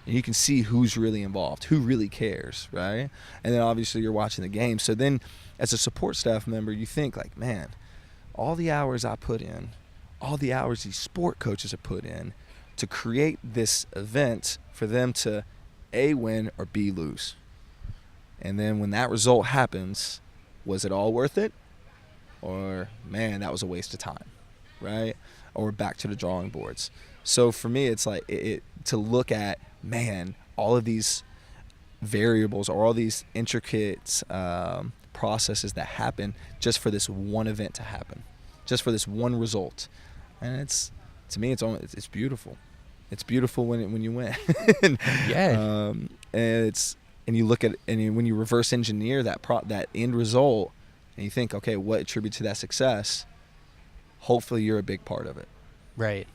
And you can see who's really involved, who really cares, right? And then obviously you're watching the game. So then as a support staff member, you think like, man, all the hours I put in, all the hours these sport coaches have put in to create this event for them to A, win, or B, lose. And then when that result happens, was it all worth it? Or, man, that was a waste of time, right? Or back to the drawing boards. So for me, it's like to look at, man, all of these variables or all these intricate processes that happen just for this one event to happen, just for this one result. And to me, it's beautiful. It's beautiful when you win. Yeah. And you look at when you reverse engineer that end result, and you think, okay, what attributes to that success? Hopefully, you're a big part of it. Right.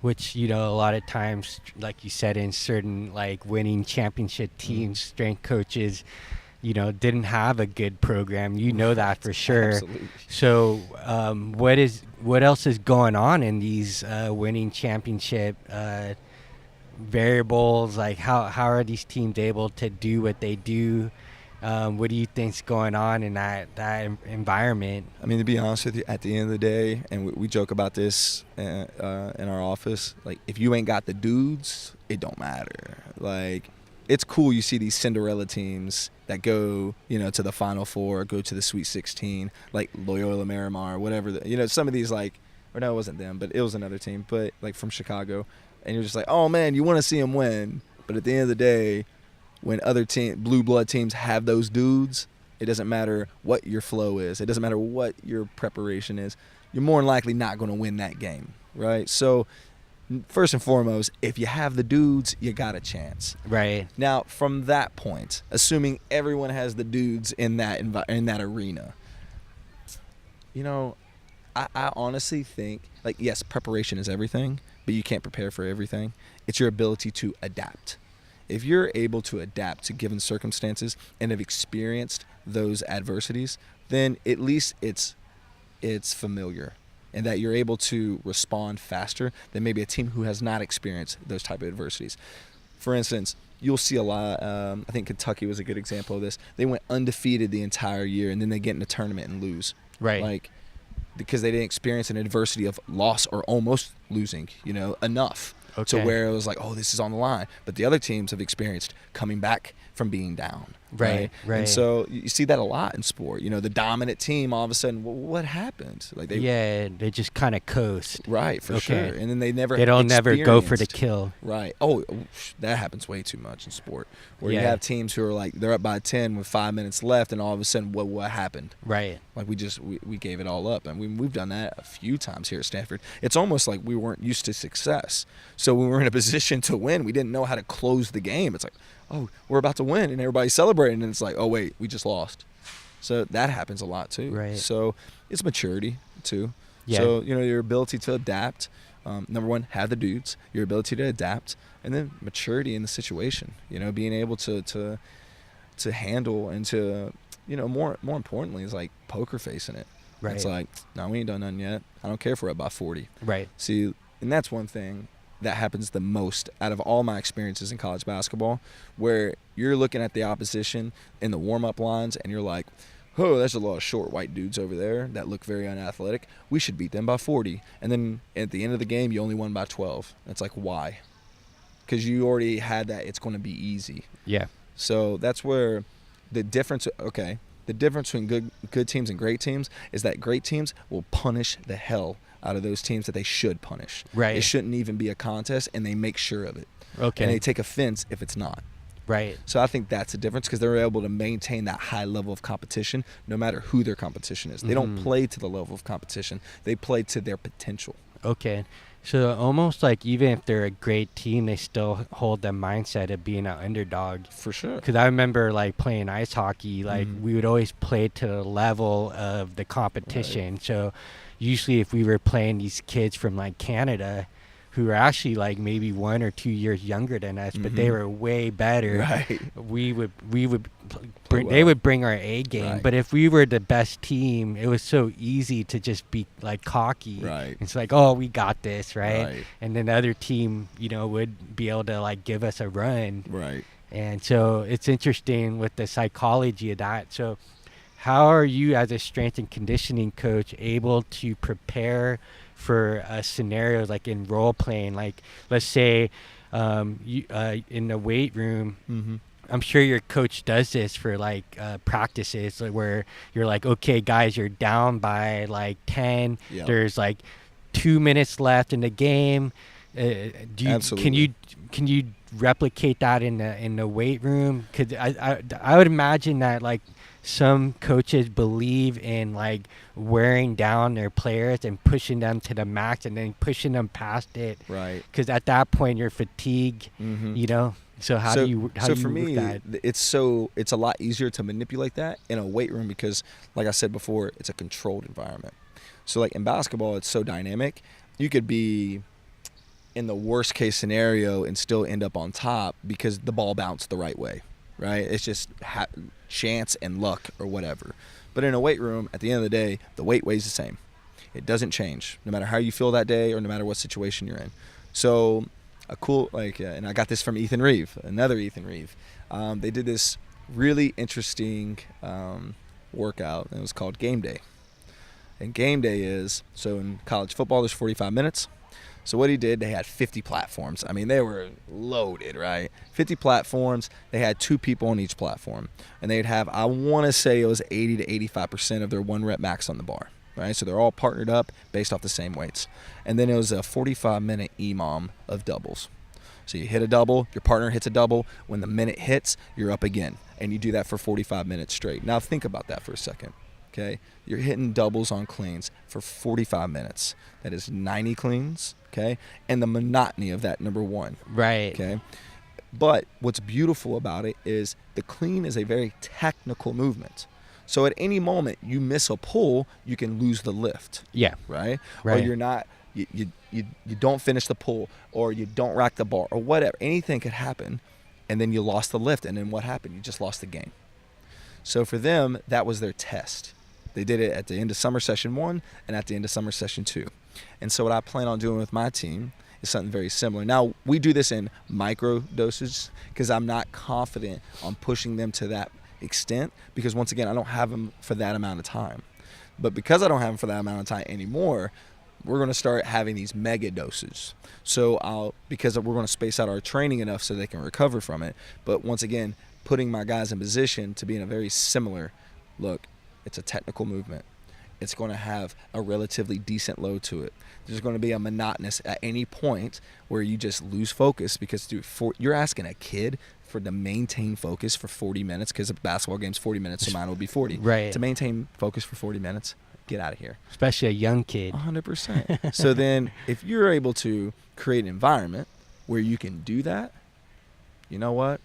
Which, you know, a lot of times, like you said, in certain like winning championship teams, strength coaches, you know, didn't have a good program. You know that for sure. Absolutely. So, what else is going on in these winning championship variables? Like, how are these teams able to do what they do? What do you think's going on in that environment? I mean, to be honest with you, at the end of the day, and we joke about this in our office, like, if you ain't got the dudes, it don't matter. Like, it's cool you see these Cinderella teams that go, you know, to the Final Four, go to the Sweet 16, like Loyola Miramar, whatever. You know, some of these, like, or no, it wasn't them, but it was another team, but like from Chicago. And you're just like, oh, man, you want to see them win. But at the end of the day, when other blue blood teams have those dudes, it doesn't matter what your flow is. It doesn't matter what your preparation is. You're more than likely not going to win that game, right? So first and foremost, if you have the dudes, you got a chance. Right. Now, from that point, assuming everyone has the dudes in that arena, you know, I honestly think, like, yes, preparation is everything, but you can't prepare for everything. It's your ability to adapt. If you're able to adapt to given circumstances and have experienced those adversities, then at least it's familiar, and that you're able to respond faster than maybe a team who has not experienced those type of adversities. For instance, you'll see a lot, I think Kentucky was a good example of this. They went undefeated the entire year, and then they get in a tournament and lose. Right. Like, because they didn't experience an adversity of loss or almost losing, you know, enough. Okay. To where it was like, oh, this is on the line. But the other teams have experienced coming back from being down. Right. And so you see that a lot in sport. You know, the dominant team, all of a sudden, well, what happened? Like they just kind of coast. Right, for sure. And then they don't never go for the kill. Right. Oh, that happens way too much in sport. Where you have teams who are like, they're up by 10 with 5 minutes left, and all of a sudden, what happened? Right. Like we gave it all up. And we've done that a few times here at Stanford. It's almost like we weren't used to success. So when we were in a position to win, we didn't know how to close the game. It's like, oh, we're about to win, and everybody's celebrating, and it's like, oh, wait, we just lost. So that happens a lot too. Right. So it's maturity too. Yeah. So, you know, your ability to adapt, number one, have the dudes, your ability to adapt, and then maturity in the situation, you know, being able to handle and to more importantly is like poker facing it. Right. It's like, no, we ain't done nothing yet. I don't care if we're up by 40. Right. See, and that's one thing that happens the most out of all my experiences in college basketball, where you're looking at the opposition in the warm-up lines and you're like, oh, there's a lot of short white dudes over there that look very unathletic. We should beat them by 40. And then at the end of the game, you only won by 12. It's like, why? Because you already had that it's going to be easy. Yeah. So that's where the difference between good teams and great teams is that great teams will punish the hell out of those teams that they should punish. Right. It shouldn't even be a contest, and they make sure of it. Okay. And they take offense if it's not. Right. So I think that's the difference, because they're able to maintain that high level of competition no matter who their competition is. They don't play to the level of competition. They play to their potential. Okay. So almost like even if they're a great team, they still hold the mindset of being an underdog. For sure. Because I remember like playing ice hockey, like we would always play to the level of the competition. Right. So usually if we were playing these kids from like Canada, who were actually like maybe 1 or 2 years younger than us, but they were way better. Right. They would bring our A game. Right. But if we were the best team, it was so easy to just be like cocky. Right. It's like, oh, we got this, right? Right. And then the other team, would be able to like give us a run. Right. And so it's interesting with the psychology of that. So how are you as a strength and conditioning coach able to prepare for scenarios like in role playing? Like, let's say you in the weight room, I'm sure your coach does this for like practices, like where you're like, okay, guys, you're down by like 10. Yep. There's like 2 minutes left in the game. Absolutely. Can you replicate that in the weight room? Because I would imagine that like some coaches believe in like wearing down their players and pushing them to the max and then pushing them past it. Right. Because at that point you're fatigued, So how do you for me, that? it's a lot easier to manipulate that in a weight room because, like I said before, it's a controlled environment. So like in basketball, it's so dynamic. You could be in the worst case scenario and still end up on top because the ball bounced the right way, right? It's just chance and luck or whatever. But in a weight room, at the end of the day, the weight weighs the same. It doesn't change no matter how you feel that day or no matter what situation you're in. So a cool, and I got this from another Ethan Reeve. They did this really interesting workout, and it was called Game Day. And Game Day so in college football, there's 45 minutes. So what he did, they had 50 platforms. I mean, they were loaded, right? 50 platforms. They had 2 people on each platform. And they'd have, I want to say it was 80 to 85% of their 1 rep max on the bar, right? So they're all partnered up based off the same weights. And then it was a 45-minute EMOM of doubles. So you hit a double, your partner hits a double. When the minute hits, you're up again. And you do that for 45 minutes straight. Now think about that for a second. Okay, you're hitting doubles on cleans for 45 minutes. That is 90 cleans, okay? And the monotony of that, number one. Right. Okay? But what's beautiful about it is the clean is a very technical movement. So at any moment you miss a pull, you can lose the lift. Yeah. Right? Right. Or you're not, you don't finish the pull, or you don't rack the bar, or whatever. Anything could happen, and then you lost the lift, and then what happened? You just lost the game. So for them, that was their test. They did it at the end of summer session 1 and at the end of summer session 2. And so what I plan on doing with my team is something very similar. Now, we do this in micro doses because I'm not confident on pushing them to that extent because, once again, I don't have them for that amount of time. But because I don't have them for that amount of time anymore, we're going to start having these mega doses. So because we're going to space out our training enough so they can recover from it. But once again, putting my guys in position to be in a very similar look. It's a technical movement. It's going to have a relatively decent load to it. There's going to be a monotonous at any point where you just lose focus because, dude, you're asking a kid to maintain focus for 40 minutes because a basketball game's 40 minutes, so mine will be 40. Right. To maintain focus for 40 minutes, get out of here. Especially a young kid. 100%. So then if you're able to create an environment where you can do that, you know what?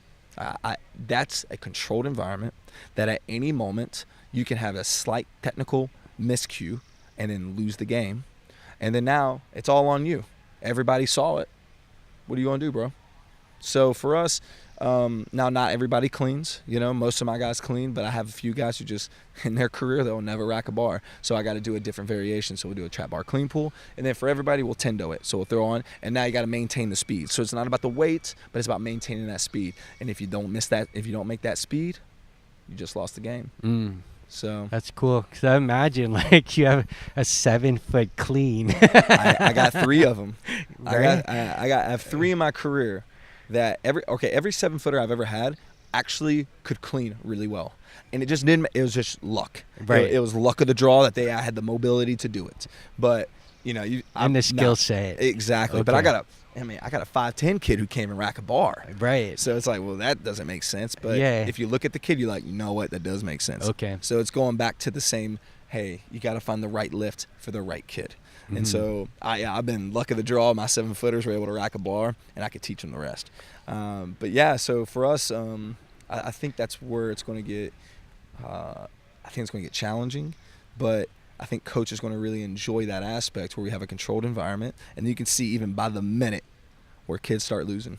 That's a controlled environment that at any moment you can have a slight technical miscue and then lose the game. And then now it's all on you. Everybody saw it. What are you going to do, bro? So for us, Now, not everybody cleans. Most of my guys clean, but I have a few guys who just, in their career, they'll never rack a bar. So I got to do a different variation. So we'll do a trap bar clean pull. And then for everybody, we'll tendo it. So we'll throw on, and now you got to maintain the speed. So it's not about the weight, but it's about maintaining that speed. And if you don't make that speed, you just lost the game. So that's cool. Because I imagine you have a 7-foot clean. I got 3 of them. Right? I have 3 in my career that every 7-footer I've ever had actually could clean really well. And it was just luck. Right. It was luck of the draw that I had the mobility to do it. But, and the skill set. Exactly. Okay. But I got a 5'10" kid who can't even rack a bar. Right. So it's like, well, that doesn't make sense. But if you look at the kid, you're like, you know what? That does make sense. Okay. So it's going back to the same, hey, you got to find the right lift for the right kid. And so I've been luck of the draw. My 7-footers were able to rack a bar, and I could teach them the rest. But yeah, so for us, I think that's where it's going to get. I think it's going to get challenging, but I think coach is going to really enjoy that aspect where we have a controlled environment, and you can see even by the minute where kids start losing,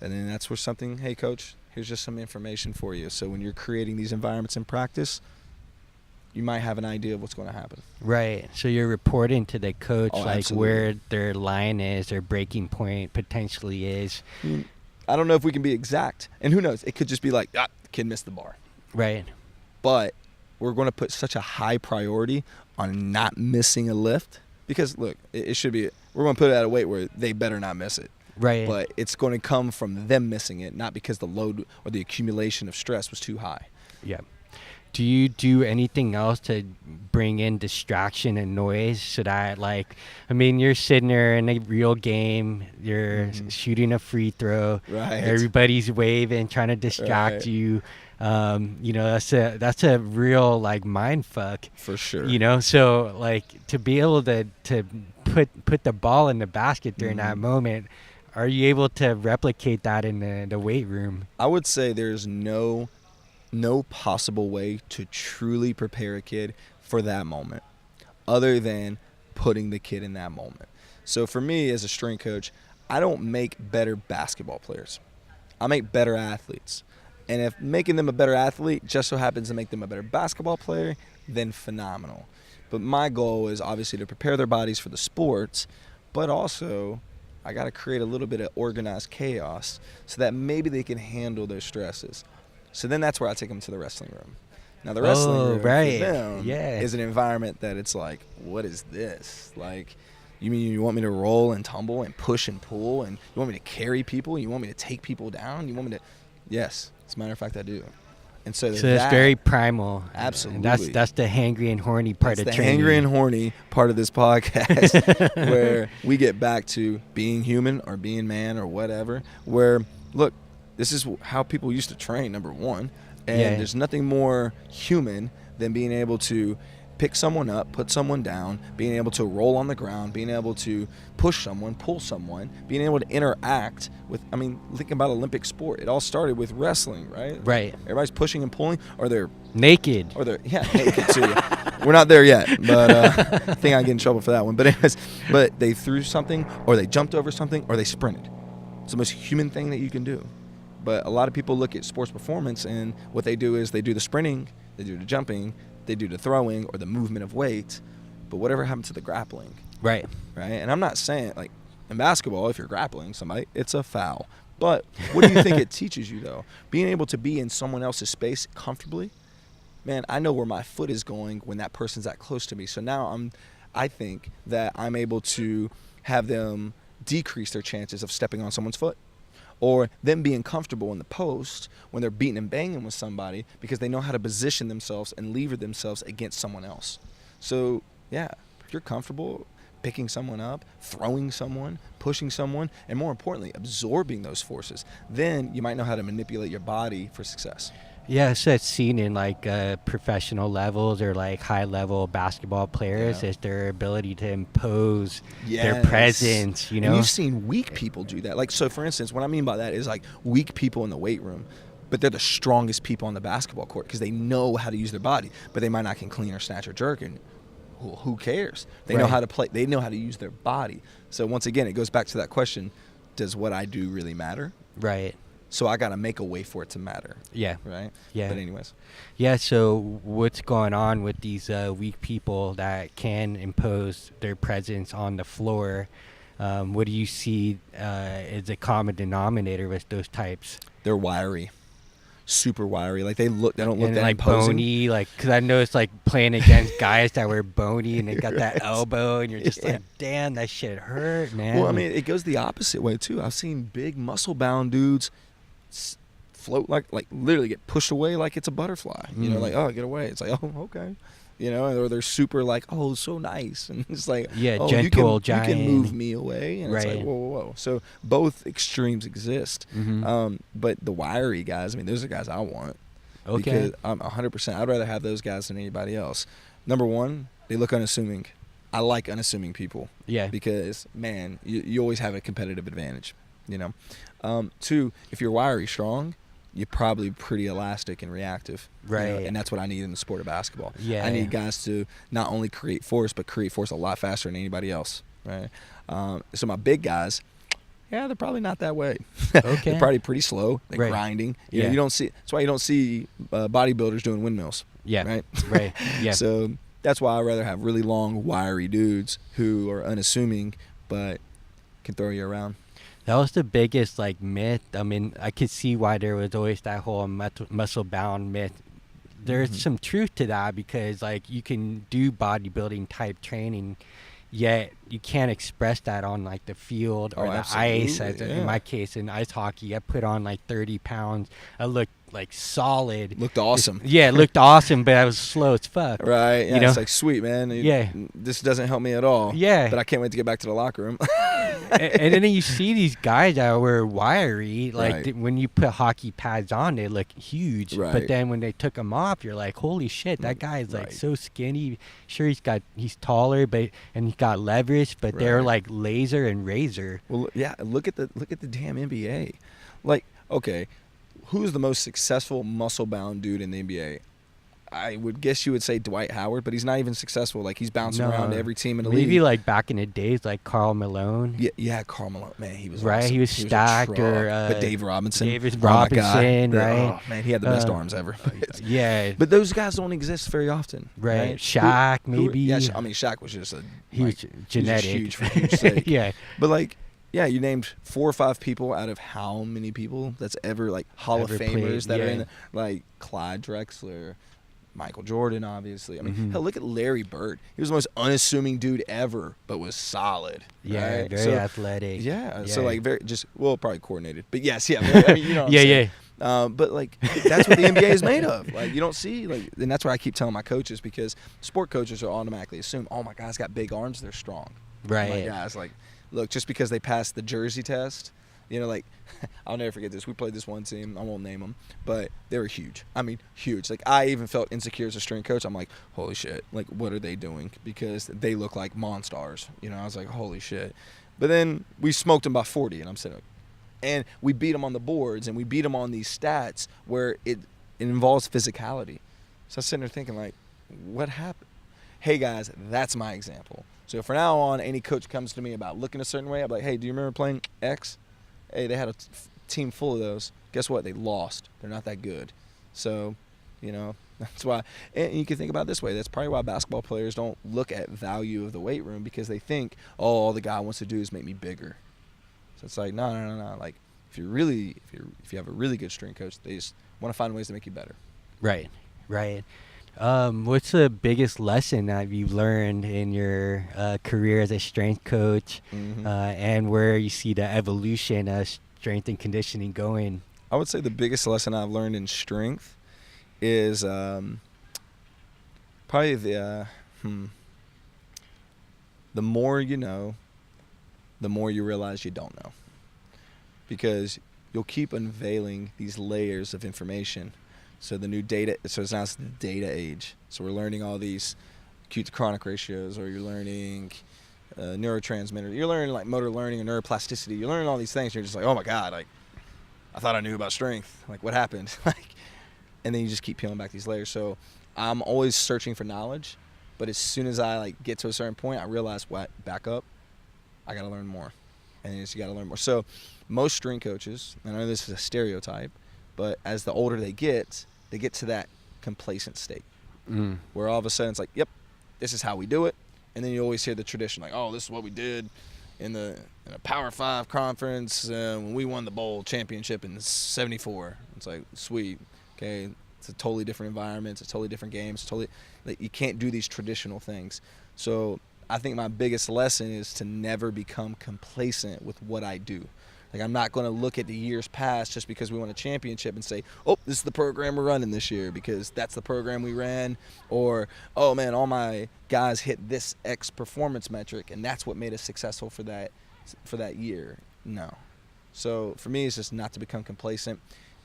and then that's where something. Hey, coach, here's just some information for you. So when you're creating these environments in practice, you might have an idea of what's going to happen. Right. So you're reporting to the coach Absolutely. Where their line is, their breaking point potentially is. I don't know if we can be exact. And who knows? It could just be like, the kid missed the bar. Right. But we're going to put such a high priority on not missing a lift because, look, it should be – we're going to put it at a weight where they better not miss it. Right. But it's going to come from them missing it, not because the load or the accumulation of stress was too high. Yeah. Do you do anything else to bring in distraction and noise so that, you're sitting there in a real game, you're shooting a free throw, right? Everybody's waving, trying to distract you. That's a real mind fuck. For sure. So to be able to put the ball in the basket during that moment, are you able to replicate that in the weight room? I would say there's no possible way to truly prepare a kid for that moment other than putting the kid in that moment. So for me as a strength coach, I don't make better basketball players. I make better athletes. And if making them a better athlete just so happens to make them a better basketball player, then phenomenal. But my goal is obviously to prepare their bodies for the sports, but also I got to create a little bit of organized chaos so that maybe they can handle their stresses. So then that's where I take them to the wrestling room. Now the wrestling room for them is an environment that it's like, what is this? You mean you want me to roll and tumble and push and pull, and you want me to carry people? You want me to take people down? You want me to? Yes, as a matter of fact, I do. And so it's very primal. Absolutely. And that's the hangry and horny part of training. That's the hangry and horny part of this podcast where we get back to being human or being man or whatever, where, look, this is how people used to train, number one. And there's nothing more human than being able to pick someone up, put someone down, being able to roll on the ground, being able to push someone, pull someone, being able to interact with, think about Olympic sport. It all started with wrestling, right? Right. Everybody's pushing and pulling, or they're naked. Or they're, naked too. We're not there yet, but I think I get in trouble for that one. But anyways, they threw something, or they jumped over something, or they sprinted. It's the most human thing that you can do. But a lot of people look at sports performance, and what they do is they do the sprinting, they do the jumping, they do the throwing or the movement of weight, but whatever happened to the grappling? Right. And I'm not saying, in basketball, if you're grappling somebody, it's a foul. But what do you think it teaches you, though? Being able to be in someone else's space comfortably, man, I know where my foot is going when that person's that close to me. So now I think that I'm able to have them decrease their chances of stepping on someone's foot, or them being comfortable in the post when they're beating and banging with somebody because they know how to position themselves and lever themselves against someone else. So, if you're comfortable picking someone up, throwing someone, pushing someone, and more importantly, absorbing those forces, then you might know how to manipulate your body for success. Yeah, so it's seen in professional levels or high level basketball players is their ability to impose their presence, And you've seen weak people do that. So for instance, what I mean by that is weak people in the weight room, but they're the strongest people on the basketball court because they know how to use their body, but they might not can clean or snatch or jerk, and who cares? They know how to play. They know how to use their body. So once again, it goes back to that question, does what I do really matter? Right. So I got to make a way for it to matter. Yeah. Right? Yeah. But anyways. Yeah, so what's going on with these weak people that can impose their presence on the floor? What do you see as a common denominator with those types? They're wiry. Super wiry. Like they don't look and that like imposing. bony, like, because I know it's like playing against guys that were bony and they got that elbow, and you're just like, damn, that shit hurt, man. Well, I mean, it goes the opposite way too. I've seen big muscle-bound dudes float like literally get pushed away like it's a butterfly. You know, like, oh, get away. It's like, oh, okay. You know, or they're super like, oh, so nice, and it's like, oh, gentle, you can move me away, and right. It's like, whoa. So both extremes exist. But the wiry guys, I mean, those are guys I want. Okay. Because I'm 100%. I'd rather have those guys than anybody else. Number one, they look unassuming. I like unassuming people. Yeah. Because man, you always have a competitive advantage. You know. Two, if you're wiry strong, you're probably pretty elastic and reactive. Right. You know, and that's what I need in the sport of basketball. Yeah. I need guys to not only create force, but create force a lot faster than anybody else. Right. So my big guys, yeah, they're probably not that way. Okay. They're probably pretty slow. They're right. grinding. You know, you don't see. That's why you don't see bodybuilders doing windmills. Yeah. Right. Right. Yeah. So that's why I rather have really long, wiry dudes who are unassuming, but can throw you around. That was the biggest like myth. I mean, I could see why there was always that whole muscle-bound myth. There's some truth to that, because like you can do bodybuilding type training, yet you can't express that on like the field or the ice. In my case, in ice hockey, I put on like 30 pounds. I looked like solid. Looked awesome. It looked awesome, but I was slow as fuck. Right. Yeah, you know? It's like, sweet, man. This doesn't help me at all. Yeah. But I can't wait to get back to the locker room. and then you see these guys that were wiry, like right. When you put hockey pads on, they look huge. Right. But then when they took them off, you're like, holy shit, that guy is like so skinny. Sure, he's taller, and he's got leverage, but they're like laser and razor. Well, yeah. Look at the damn NBA. Like, okay, who's the most successful muscle-bound dude in the NBA? I would guess you would say Dwight Howard, but he's not even successful. Like, he's bouncing around every team in the league. Maybe like back in the days, like Karl Malone. Yeah, Karl Malone. Man, he was right. Awesome. He was stacked. But Dave Robinson. Right? Oh man, he had the best arms ever. Yeah. But those guys don't exist very often. Right. Shaq, maybe. Yeah, I mean, Shaq was just he was genetic. He was huge for huge sake. Yeah. But like, yeah, you named 4 or 5 people out of how many people that's ever like Hall of Famers that are in, like Clyde Drexler, Michael Jordan, obviously. I mean, hell, look at Larry Bird. He was the most unassuming dude ever, but was solid. Yeah, right? very athletic. Yeah, so like probably coordinated. But yes, yeah. I mean, you know what I'm saying. But like that's what the NBA is made of. Like you don't see and that's why I keep telling my coaches, because sport coaches are automatically assume, oh my guy's got big arms, they're strong. Right. My guys, like, look, just because they passed the jersey test, you know, like, I'll never forget this. We played this one team. I won't name them, but they were huge. I mean, huge. Like, I even felt insecure as a strength coach. I'm like, holy shit. Like, what are they doing? Because they look like monsters. You know, I was like, holy shit. But then we smoked them by 40, and I'm sitting, and we beat them on the boards, and we beat them on these stats where it involves physicality. So I was sitting there thinking, like, what happened? Hey, guys, that's my example. So from now on, any coach comes to me about looking a certain way, I'm like, hey, do you remember playing X? Hey, they had a team full of those. Guess what? They lost. They're not that good. So, you know, that's why. And you can think about it this way. That's probably why basketball players don't look at value of the weight room, because they think, oh, all the guy wants to do is make me bigger. So it's like, no. Like, if you have a really good strength coach, they just want to find ways to make you better. Right. What's the biggest lesson that you've learned in your career as a strength coach, and where you see the evolution of strength and conditioning going? I would say the biggest lesson I've learned in strength is probably the more you know, the more you realize you don't know. Because you'll keep unveiling these layers of information. So the new data, so it's now the data age. So we're learning all these acute to chronic ratios, or you're learning neurotransmitter. You're learning like motor learning and neuroplasticity. You're learning all these things. You're just like, oh my God, like I thought I knew about strength. Like what happened? And then you just keep peeling back these layers. So I'm always searching for knowledge, but as soon as I like get to a certain point, I realize back up, I got to learn more, and you got to learn more. So most strength coaches, and I know this is a stereotype, but as the older they get to that complacent state where all of a sudden it's like, yep, this is how we do it. And then you always hear the tradition, like, oh, this is what we did in a Power 5 conference when we won the bowl championship in '74. It's like, sweet, okay, it's a totally different environment, it's a totally different game, it's totally, like, you can't do these traditional things. So I think my biggest lesson is to never become complacent with what I do. Like, I'm not going to look at the years past just because we won a championship and say, oh, this is the program we're running this year because that's the program we ran. Or, oh, man, all my guys hit this X performance metric, and that's what made us successful for that year. No. So for me, it's just not to become complacent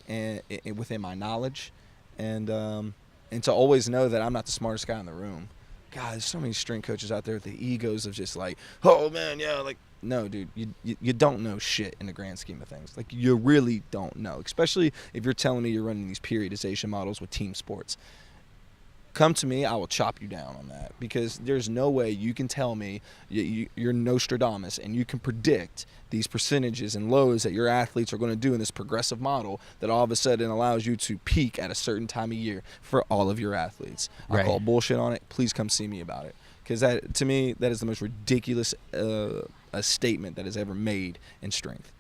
and within my knowledge and to always know that I'm not the smartest guy in the room. God, there's so many strength coaches out there with the egos of just like, oh, man, yeah, like, no, dude, you don't know shit in the grand scheme of things. Like, you really don't know, especially if you're telling me you're running these periodization models with team sports. Come to me, I will chop you down on that because there's no way you can tell me you're Nostradamus and you can predict these percentages and lows that your athletes are going to do in this progressive model that all of a sudden allows you to peak at a certain time of year for all of your athletes. Right. I call bullshit on it. Please come see me about it because that, to me, that is the most ridiculous a statement that is ever made in strength.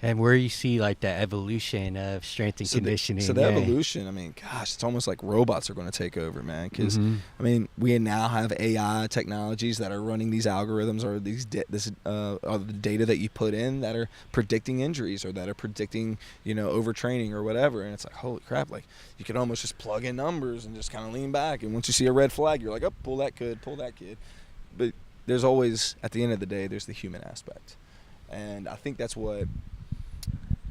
And where you see like the evolution of strength and conditioning. So the evolution, I mean, gosh, it's almost like robots are going to take over, man. Because I mean, we now have AI technologies that are running these algorithms or these or the data that you put in that are predicting injuries or that are predicting, overtraining or whatever. And it's like, holy crap! Like you could almost just plug in numbers and just kind of lean back. And once you see a red flag, you're like, oh, pull that kid. But there's always, at the end of the day, there's the human aspect, and I think that's what.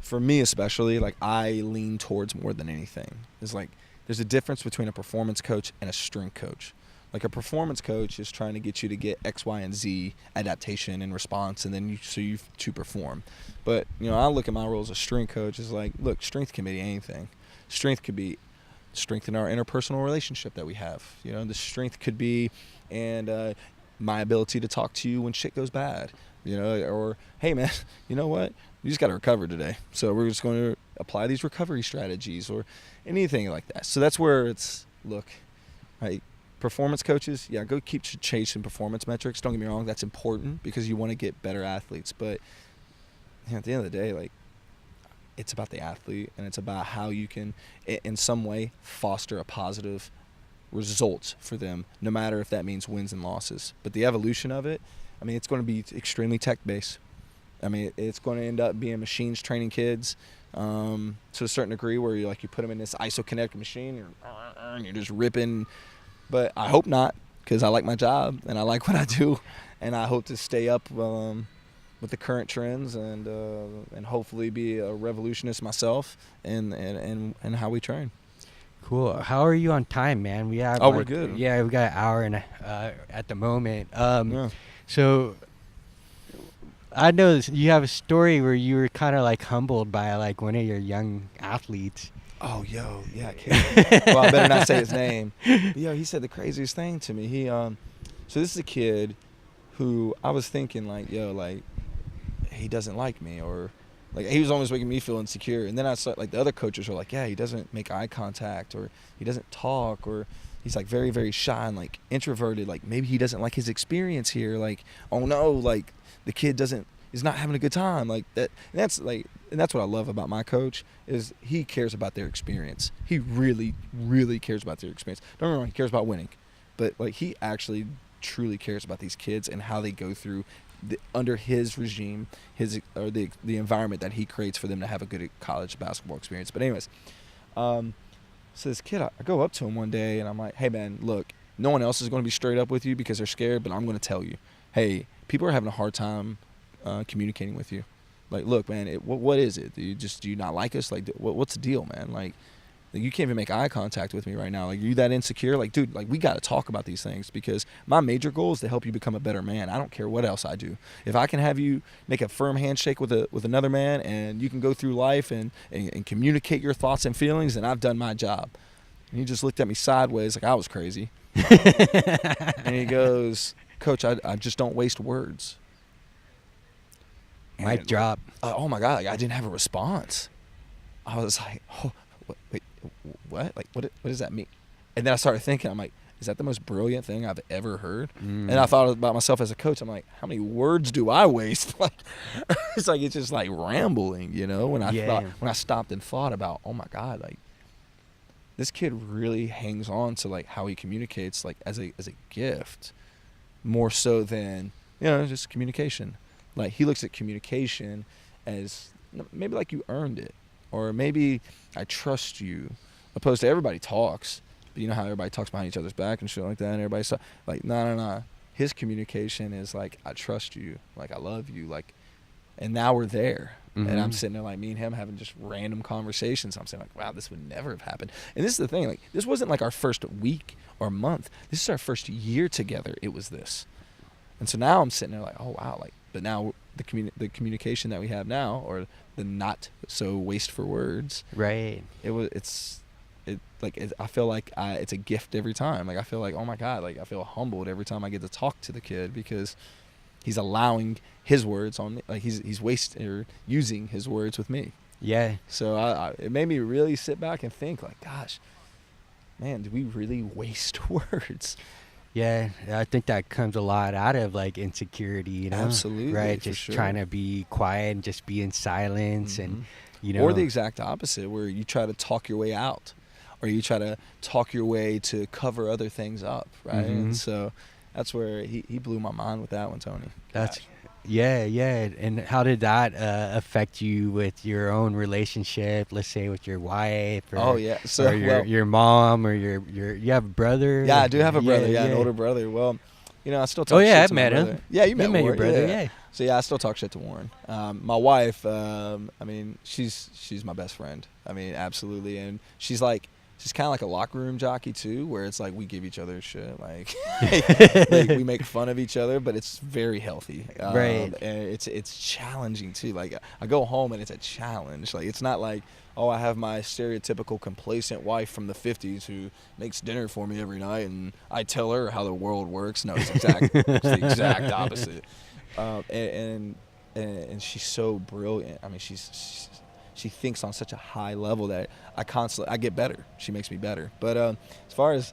For me especially, like I lean towards more than anything. It's like there's a difference between a performance coach and a strength coach. Like a performance coach is trying to get you to get X, Y, and Z adaptation and response, and then you to perform. But I look at my role as a strength coach as like, look, strength can be anything. Strength could be strength in our interpersonal relationship that we have. The strength could be and my ability to talk to you when shit goes bad. Or hey man, you know what? You just got to recover today. So we're just going to apply these recovery strategies or anything like that. So that's where it's, look, right, performance coaches, yeah, go keep chasing performance metrics. Don't get me wrong, that's important because you want to get better athletes. But at the end of the day, like, it's about the athlete and it's about how you can, in some way, foster a positive result for them, no matter if that means wins and losses. But the evolution of it, I mean, it's going to be extremely tech-based. I mean, it's going to end up being machines training kids to a certain degree where you put them in this isokinetic machine and you're just ripping. But I hope not because I like my job and I like what I do. And I hope to stay up with the current trends and hopefully be a revolutionist myself in how we train. Cool. How are you on time, man? We have we're good. Yeah, we got an hour and at the moment. Yeah. So I know you have a story where you were kind of like humbled by like one of your young athletes. Oh, yeah, kid. Well, I better not say his name. But, he said the craziest thing to me. He so this is a kid who I was thinking like, he doesn't like me, or like he was almost making me feel insecure. And then I saw like the other coaches were like, yeah, he doesn't make eye contact, or he doesn't talk, or he's like very, very shy and like introverted. Like maybe he doesn't like his experience here. Like, oh no, like the kid is not having a good time. Like that. And that's what I love about my coach is he cares about their experience. He really, really cares about their experience. Don't get me wrong, he cares about winning, but like he actually truly cares about these kids and how they go through under his regime, the environment that he creates for them to have a good college basketball experience. But anyways, so this kid, I go up to him one day and I'm like, hey man, look, no one else is going to be straight up with you because they're scared, but I'm going to tell you, hey, people are having a hard time communicating with you. Like, look, man, what is it? Do you not like us? Like, what's the deal, man? Like, you can't even make eye contact with me right now. Like, are you that insecure? Like, dude, like we got to talk about these things because my major goal is to help you become a better man. I don't care what else I do. If I can have you make a firm handshake with another man and you can go through life and communicate your thoughts and feelings, then I've done my job. And he just looked at me sideways like I was crazy. And he goes, Coach, I just don't waste words. Mic drop. Oh my God, like, I didn't have a response. I was like, oh, wait, what? Like, what does that mean? And then I started thinking, I'm like, is that the most brilliant thing I've ever heard? And I thought about myself as a coach. I'm like, how many words do I waste? Like, it's just like rambling, you know. When I stopped and thought about, oh my God, like, this kid really hangs on to like how he communicates, like as a gift, more so than, you know, just communication. Like, he looks at communication as maybe like you earned it, or maybe I trust you, opposed to everybody talks. But you know how everybody talks behind each other's back and shit like that, and everybody's like, no. His communication is like, I trust you, like I love you, like, and now we're there. And I'm sitting there like, me and him having just random conversations. I'm saying like, wow, this would never have happened. And this is the thing, like, this wasn't like our first week or month. This is our first year together. It was this. And so now I'm sitting there like, oh wow, like, but now the communication that we have now, or the not so waste for words, right? I feel like it's a gift every time. Like, I feel like, oh my God, like, I feel humbled every time I get to talk to the kid, because he's allowing his words on me. Like, he's wasting or using his words with me. Yeah. So it made me really sit back and think like, gosh, man, did we really waste words? Yeah, I think that comes a lot out of like insecurity, you know? Absolutely. Right, just trying to be quiet and just be in silence, and, you know. Or the exact opposite, where you try to talk your way out, or you try to talk your way to cover other things up, right? And so that's where he blew my mind with that one, Tony. Yeah. And how did that affect you with your own relationship? Let's say with your wife, or, so your mom, or you have a brother. Yeah, I do have a brother. An older brother. Well, you know, I still talk. Oh yeah, shit I met him. Brother. Yeah, you met your brother. Yeah. So yeah, I still talk shit to Warren. My wife, I mean, she's my best friend. I mean, absolutely, and she's kind of like a locker room jockey too, where it's like we give each other shit, like we make fun of each other, but it's very healthy. Right. And it's challenging too. Like, I go home and it's a challenge. Like, it's not like, oh, I have my stereotypical complacent wife from the 50s who makes dinner for me every night and I tell her how the world works. No, it's the exact opposite. And she's so brilliant. I mean, she thinks on such a high level that I get better. She makes me better. But as far as,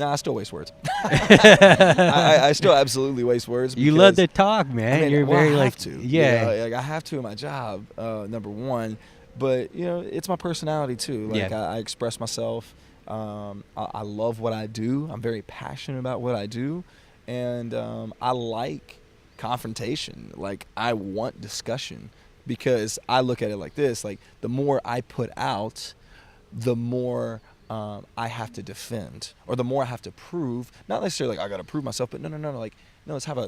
I still waste words. I still absolutely waste words. You love to talk, man. I mean, You're very I like, have to. yeah. You know, like, I have to in my job, number one. But, you know, it's my personality too. Like, I express myself. I love what I do. I'm very passionate about what I do. And I like confrontation. Like, I want discussion. Because I look at it like this, like, the more I put out, the more I have to defend, or the more I have to prove. Not necessarily like I got to prove myself, but no. Like, no, let's have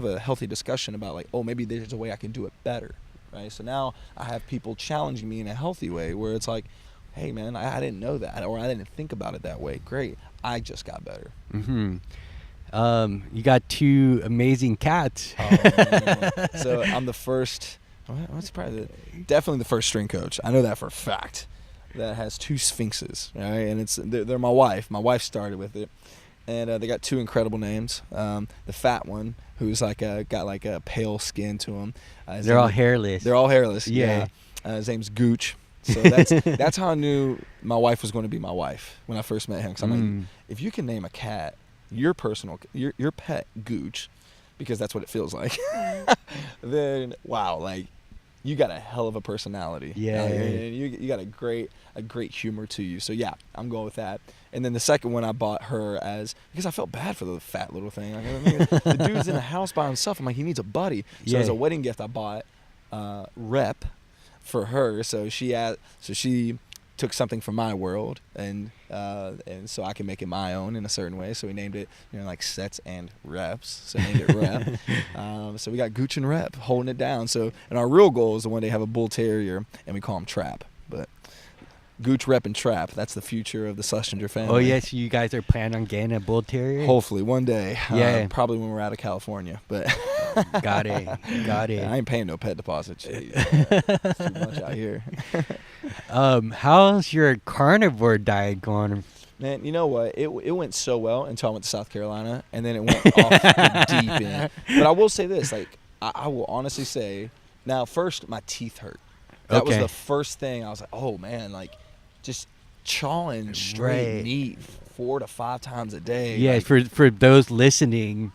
a healthy discussion about like, oh, maybe there's a way I can do it better, right? So now I have people challenging me in a healthy way, where it's like, hey, man, I didn't know that, or I didn't think about it that way. Great, I just got better. You got 2 amazing cats. So I'm the first. What's definitely the first string coach. I know that for a fact. That has 2 sphinxes, right? And they're my wife. My wife started with it, and they got 2 incredible names. The fat one, who's got like a pale skin to him. They're all hairless. They're all hairless. Yeah. His name's Gooch. So that's how I knew my wife was going to be my wife when I first met him. Because I'm like, if you can name a cat your pet Gooch, because that's what it feels like, then wow, like, you got a hell of a personality. Yeah. And you got a great humor to you. So yeah, I'm going with that. And then the second one I bought her because I felt bad for the fat little thing. Like, I mean, the dude's in the house by himself. I'm like, he needs a buddy. So as a wedding gift, I bought Rep for her. So she took something from my world, and so I can make it my own in a certain way. So we named it, like Sets and Reps. So I named it Rep. So we got Gooch and Rep holding it down. So, and our real goal is to one day have a bull terrier, and we call him Trap. But Gooch, Rep, and Trap, that's the future of the Schlesinger family. Oh, yes, you guys are planning on getting a bull terrier? Hopefully, one day. Yeah. Probably when we're out of California. But Got it. I ain't paying no pet deposit. It's too much out here. How's your carnivore diet going? Man, you know what? It went so well until I went to South Carolina, and then it went off the deep end. But I will say this, like, I will honestly say Now, first, my teeth hurt. That was Okay. the first thing. I was like, oh, man, like, just chawing straight Right. meat 4 to 5 times a day. Yeah, like, for those listening,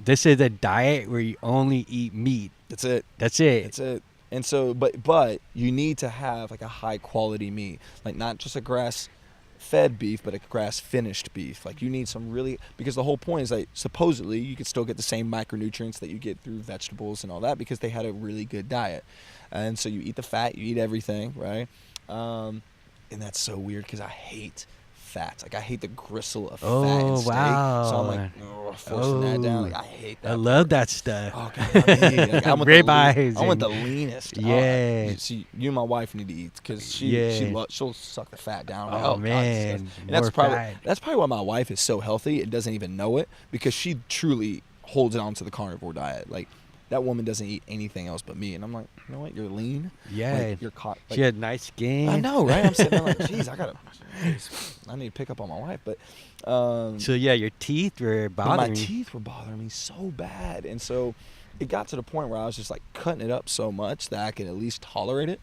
this is a diet where you only eat meat. that's it. That's it. That's it. And so, but you need to have like a high quality meat, like not just a grass fed beef, but a grass finished beef. Like you need some really, because the whole point is like supposedly you could still get the same micronutrients that you get through vegetables and all that because they had a really good diet. And so you eat the fat, you eat everything, right? And that's so weird because I hate fats. Like I hate the gristle of fat in steak. Wow. So I'm like, forcing that down. Like I hate that. I love that stuff. Oh, God, like, I want the Ribeyes. I want the leanest. Yeah. See, you and my wife need to eat because she'll suck the fat down. I'm like, Oh, God, man. and that's More probably why my wife is so healthy and doesn't even know it because she truly holds on to the carnivore diet. Like that woman doesn't eat anything else but me, and I'm like, you know what? You're lean. Yeah. Like, you're caught. Like, She had nice skin. I know, right? I'm sitting there like, geez, I need to pick up on my wife, but. So yeah, your teeth were bothering My you. teeth were bothering me so bad, and so it got to the point where I was just like cutting it up so much that I could at least tolerate it.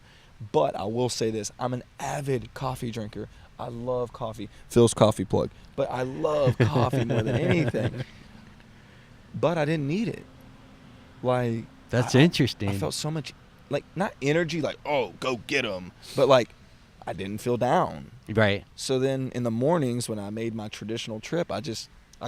But I will say this: I'm an avid coffee drinker. I love coffee. Phil's coffee plug. But I love coffee more than anything. But I didn't need it. Like That's interesting. I felt so much, like not energy, like oh go get 'em, but like I didn't feel down. Right. So then in the mornings when I made my traditional trip, I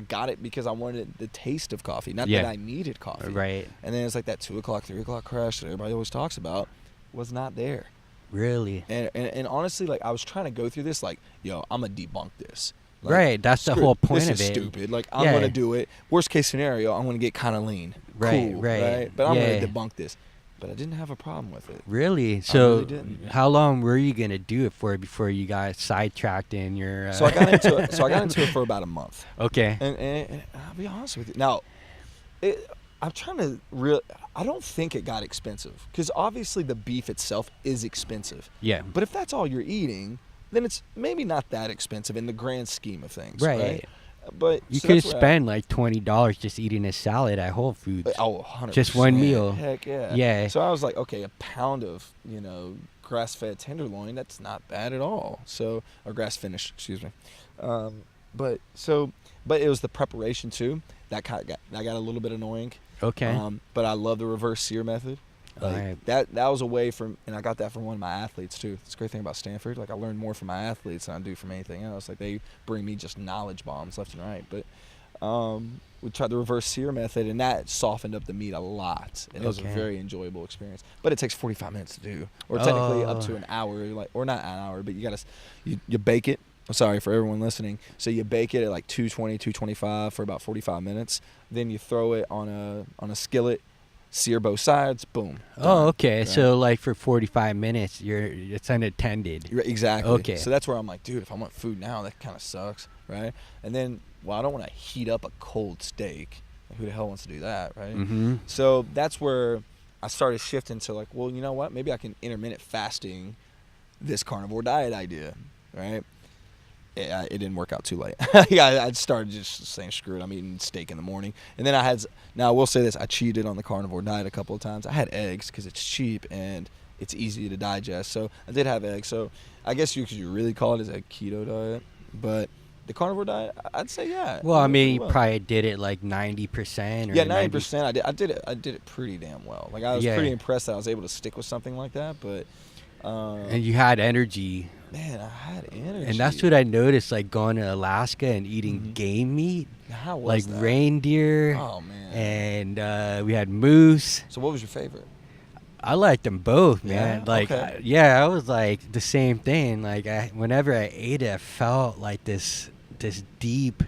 got it because I wanted the taste of coffee, not that I needed coffee. Right. And then it's like that 2 o'clock, 3 o'clock crash that everybody always talks about was not there. Really. And honestly, like I was trying to go through this like, yo, I'm going to debunk this. Like, Right. That's the whole point this of is it. stupid. Like I'm going to do it. Worst case scenario, I'm going to get kind of lean. Right, Cool, right. But I'm going Yeah. to debunk this. But I didn't have a problem with it. Really? So really didn't. how long were you gonna do it for before you got sidetracked in your? So I got into it for about a month. Okay. And I'll be honest with you. Now, I'm trying to I don't think it got expensive because obviously the beef itself is expensive. Yeah. But if that's all you're eating, then it's maybe not that expensive in the grand scheme of things. Right. But You so could that's where spend like $20 just eating a salad at Whole Foods. 100%. Just one meal. Heck yeah. Yeah. So I was like, okay, a pound of grass-fed tenderloin, that's not bad at all. So or grass-finished, excuse me. But it was the preparation too that got a little bit annoying. Okay. But I love the reverse sear method. Like, Right. that was a way from, and I got that from one of my athletes too. It's a great thing about Stanford. Like I learned more from my athletes than I do from anything else. Like they bring me just knowledge bombs left and right. But we tried the reverse sear method, and that softened up the meat a lot. And it was a very enjoyable experience. But it takes 45 minutes to do, or technically up to an hour. Like, or not an hour, but you bake it. I'm sorry for everyone listening. So you bake it at like 220, 225 for about 45 minutes. Then you throw it on a skillet. Sear both sides, boom. Oh, okay. Right? So like for 45 minutes, it's unattended. Exactly. Okay. So that's where I'm like, dude, if I want food now, that kind of sucks, right? And then, well, I don't want to heat up a cold steak. Like, who the hell wants to do that, right? Mm-hmm. So that's where I started shifting to like, well, you know what? Maybe I can intermittent fasting this carnivore diet idea, right? It didn't work out too late. I started just saying, screw it, I'm eating steak in the morning. And then I will say this, I cheated on the carnivore diet a couple of times. I had eggs because it's cheap and it's easy to digest. So I did have eggs. So I guess you could really call it as a keto diet. But the carnivore diet, I'd say, yeah. Well, I mean, you probably did it like 90% or 90%. I did it pretty damn well. Like I was pretty impressed that I was able to stick with something like that. But and you had energy. Man, I had energy. And that's what I noticed, like going to Alaska and eating game meat. How was like that? reindeer. Oh, man. And we had moose. So what was your favorite? I liked them both, man. Yeah? Like, Okay. I was like the same thing. Like, whenever I ate it, I felt like this deep,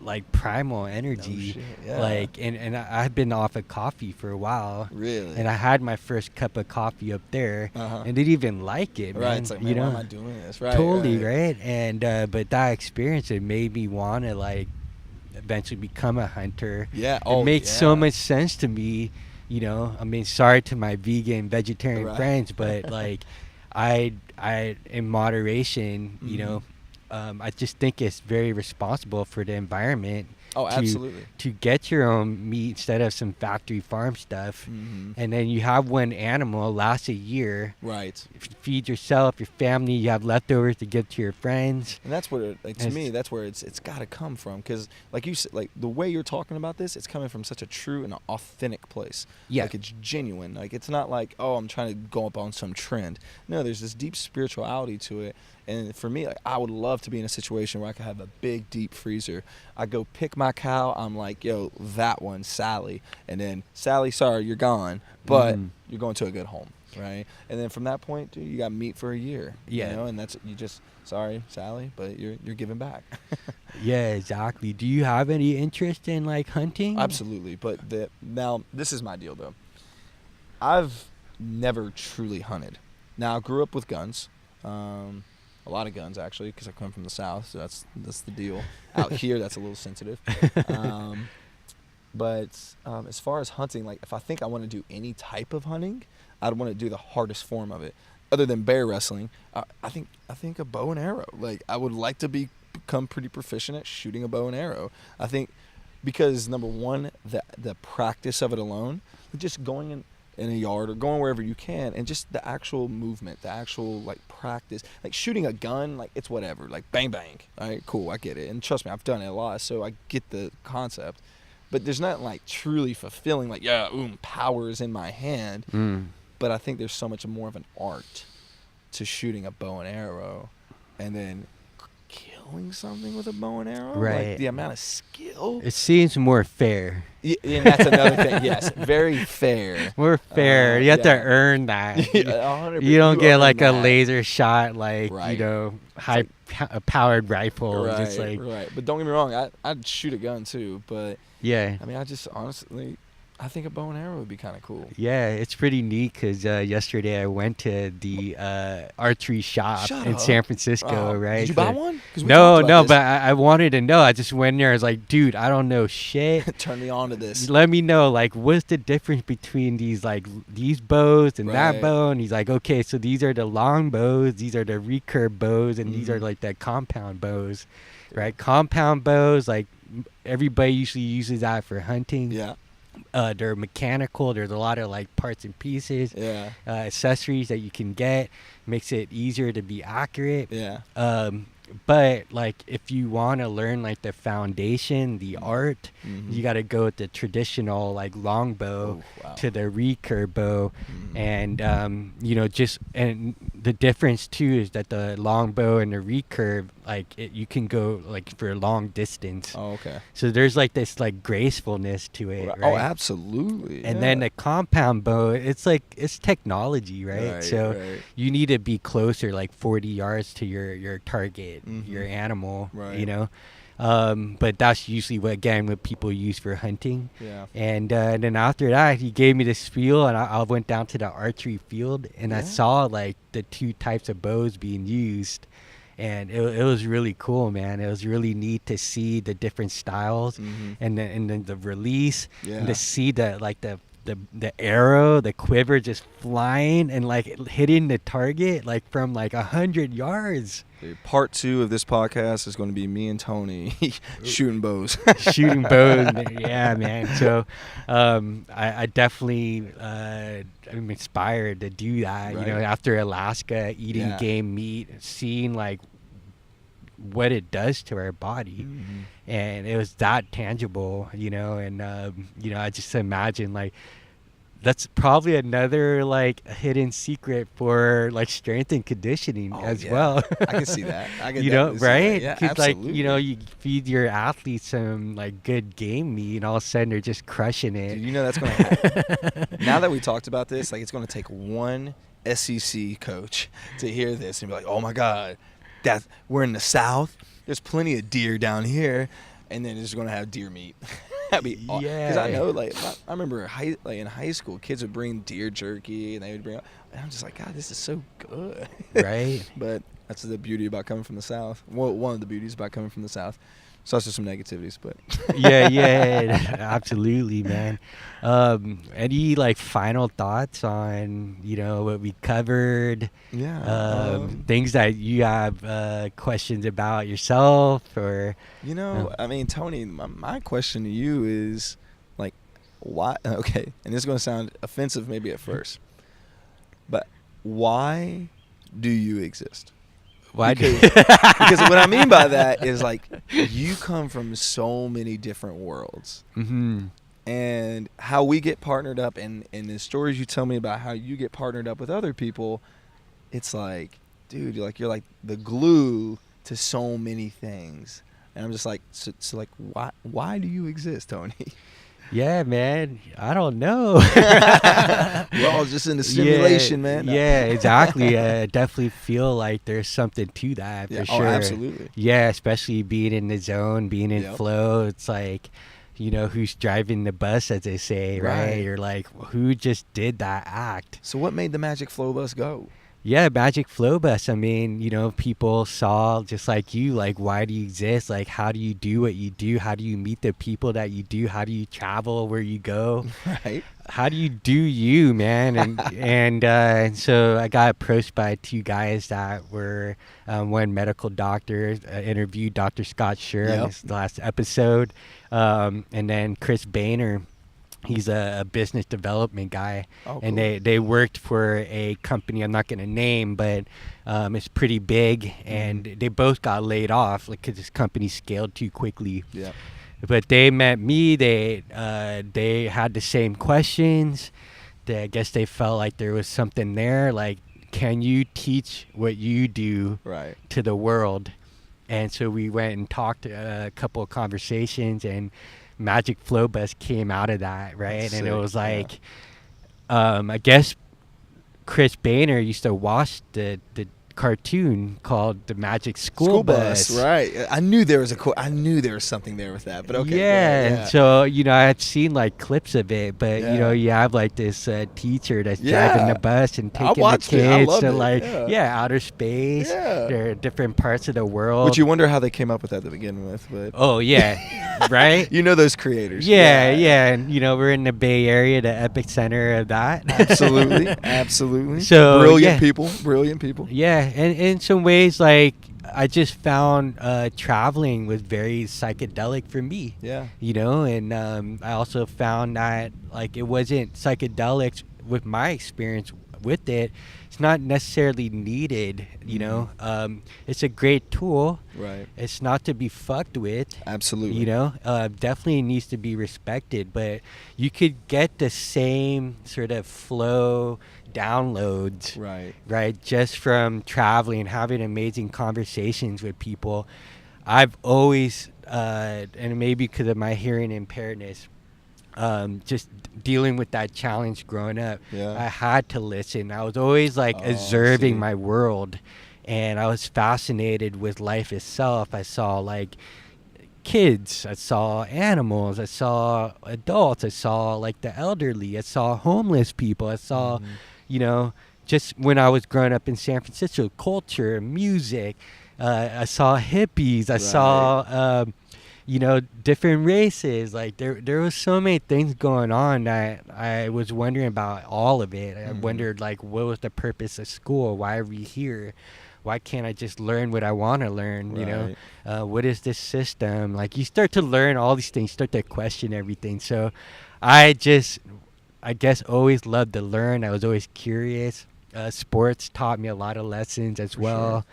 like primal energy. No shit, yeah. Like, and I've been off of coffee for a while. Really? And I had my first cup of coffee up there, and didn't even like it, man. Right. It's like, man, why am I doing this? Right. Totally, right? And but that experience, it made me want to like eventually become a hunter. Yeah. It makes so much sense to me. I mean, sorry to my vegan, vegetarian friends, but like, I in moderation, I just think it's very responsible for the environment Oh, absolutely. to get your own meat instead of some factory farm stuff. Mm-hmm. And then you have one animal lasts a year. Right. Feed yourself, your family. You have leftovers to give to your friends. And that's what, to me, that's where it's got to come from. Because, like you said, like the way you're talking about this, it's coming from such a true and authentic place. Yeah. Like it's genuine. Like it's not like, oh, I'm trying to go up on some trend. No, there's this deep spirituality to it. And for me, like, I would love to be in a situation where I could have a big, deep freezer. I go pick my cow. I'm like, yo, that one, Sally. And then, Sally, sorry, you're gone. But you're going to a good home, right? And then from that point, dude, you got meat for a year. Yeah. You know, and that's, you just, sorry, Sally, but you're giving back. Yeah, exactly. Do you have any interest in, like, hunting? Absolutely. But now, this is my deal, though. I've never truly hunted. Now, I grew up with guns. A lot of guns, actually, because I come from the South, so that's the deal. Out here, that's a little sensitive. But as far as hunting, like if I think I want to do any type of hunting, I'd want to do the hardest form of it. Other than bear wrestling, I think a bow and arrow. Like I would like to become pretty proficient at shooting a bow and arrow. I think because number one, the practice of it alone, just going in a yard or going wherever you can, and just the actual movement, the actual like practice, like shooting a gun, like it's whatever, like bang bang, all right, cool, I get it, and trust me, I've done it a lot, so I get the concept. But there's not like truly fulfilling, like power is in my hand. But I think there's so much more of an art to shooting a bow and arrow, and then killing something with a bow and arrow, right? Like the amount of skill. It seems more fair. Yeah, and that's another thing. Yes, very fair. More fair. You have to earn that. You don't get like a laser shot, like you know, high-powered rifle. Right, just like, right. But don't get me wrong, I'd shoot a gun too. But yeah, I mean, I just honestly, I think a bow and arrow would be kind of cool. Yeah, it's pretty neat because yesterday I went to the archery shop in San Francisco, right? Did you buy one? No, but I wanted to know. I just went there. I was like, dude, I don't know shit. Turn me on to this. Let me know, like, what's the difference between these bows and that bow? And he's like, okay, so these are the long bows, these are the recurve bows, and these are like the compound bows, right? Compound bows, like everybody usually uses that for hunting. Yeah. They're mechanical. There's a lot of like parts and pieces, accessories that you can get. Makes it easier to be accurate. Yeah. But like if you want to learn like the foundation, the art, you got to go with the traditional like long bow to the recurve bow, and you know, just and the difference too is that the long bow and the recurve, like you can go like for a long distance. Oh, okay. So there's like this like gracefulness to it. Right? Oh, absolutely. And then the compound bow, it's like it's technology, right? So you need to be closer, like 40 yards to your target. Your animal, you know, but that's usually what people use for hunting. And then after that, he gave me the spiel, and I went down to the archery field, and I saw like the two types of bows being used, and it was really cool, man. It was really neat to see the different styles, and then the release, and to see the arrow, the quiver just flying and like hitting the target like from like 100 yards. Part 2 of this podcast is going to be me and Tony shooting bows. Shooting bows, yeah, man. So I definitely I'm inspired to do that. You know, after Alaska, eating game meat, seeing like what it does to our body, and it was that tangible, you know. And you know, I just imagine like that's probably another like hidden secret for like strength and conditioning well. I can see that. I can, you know, right? Yeah, absolutely. Like, you know, you feed your athletes some like good game meat, and all of a sudden they're just crushing it. Dude, you know that's going to happen. Now that we talked about this, like it's going to take one SEC coach to hear this and be like, "Oh my God, we're in the South. There's plenty of deer down here," and then it's going to have deer meat. That'd be awesome. Because I know, like, I remember in high school, kids would bring deer jerky, and they would bring, and I'm just like, God, this is so good. Right. But That's the beauty about coming from the South. Well, one of the beauties about coming from the South. It's also some negativities, but yeah, absolutely, man. Any like final thoughts on what we covered? yeah. Things that you have questions about yourself, or I mean, Tony, my question to you is, like, why? Okay, and this is going to sound offensive maybe at first, but why do you exist? why? Because what I mean by that is, like, you come from so many different worlds. Mm-hmm. And how we get partnered up, and the stories you tell me about how you get partnered up with other people, it's like, dude, you're like the glue to so many things. And I'm just like, so like, why do you exist, Tony? Yeah, man. I don't know. We're all just in the simulation, man. Yeah, exactly. I definitely feel like there's something to that for sure. Oh, absolutely. Yeah, especially being in the zone, being in flow. It's like, who's driving the bus, as they say, right? You're like, who just did that act? So what made the Magic Flow Bus go? Yeah, Magic Flow Bus. I mean, people saw, just like you, like, why do you exist? Like, how do you do what you do? How do you meet the people that you do? How do you travel where you go? Right. How do you do you, man? And so I got approached by two guys that were one medical doctor, interviewed Dr. Scott Schur on this last episode, and then Chris Boehner. He's a business development guy, and they worked for a company I'm not going to name, but it's pretty big, and they both got laid off because this company scaled too quickly. Yeah. But they met me. They had the same questions. I guess they felt like there was something there. Like, can you teach what you do to the world? And so we went and talked a couple of conversations, and Magic Flow Bus came out of that, right? That's and sick. It was like, I guess Chris Boehner used to watch the cartoon called The Magic School Bus. Right. I knew there was I knew there was something there with that, but okay. Yeah. So, I had seen like clips of it, but you have like this teacher that's driving the bus and taking the kids to like, outer space. Yeah. There are different parts of the world. Which you wonder how they came up with that to begin with, but oh yeah. Right? Those creators. Yeah. And we're in the Bay Area, the epicenter of that. Absolutely. So brilliant people. Yeah. And in some ways, like, I just found traveling was very psychedelic for me. Yeah. And I also found that, like, it wasn't psychedelic with my experience with it. It's not necessarily needed, It's a great tool. Right. It's not to be fucked with. Absolutely. Definitely needs to be respected. But you could get the same sort of flow downloads, right, just from traveling, having amazing conversations with people. I've always, and maybe because of my hearing impairedness, just dealing with that challenge growing up, I had to listen. I was always like observing my world, and I was fascinated with life itself. I saw like kids, I saw animals, I saw adults, I saw like the elderly, I saw homeless people, I saw just when I was growing up in San Francisco, culture, music, I saw hippies, I saw different races. Like there was so many things going on that I was wondering about all of it. I wondered, like, what was the purpose of school? Why are we here? Why can't I just learn what I want to learn? What is this system? Like, you start to learn all these things, start to question everything. So I guess always loved to learn. I was always curious. Sports taught me a lot of lessons as well. Sure.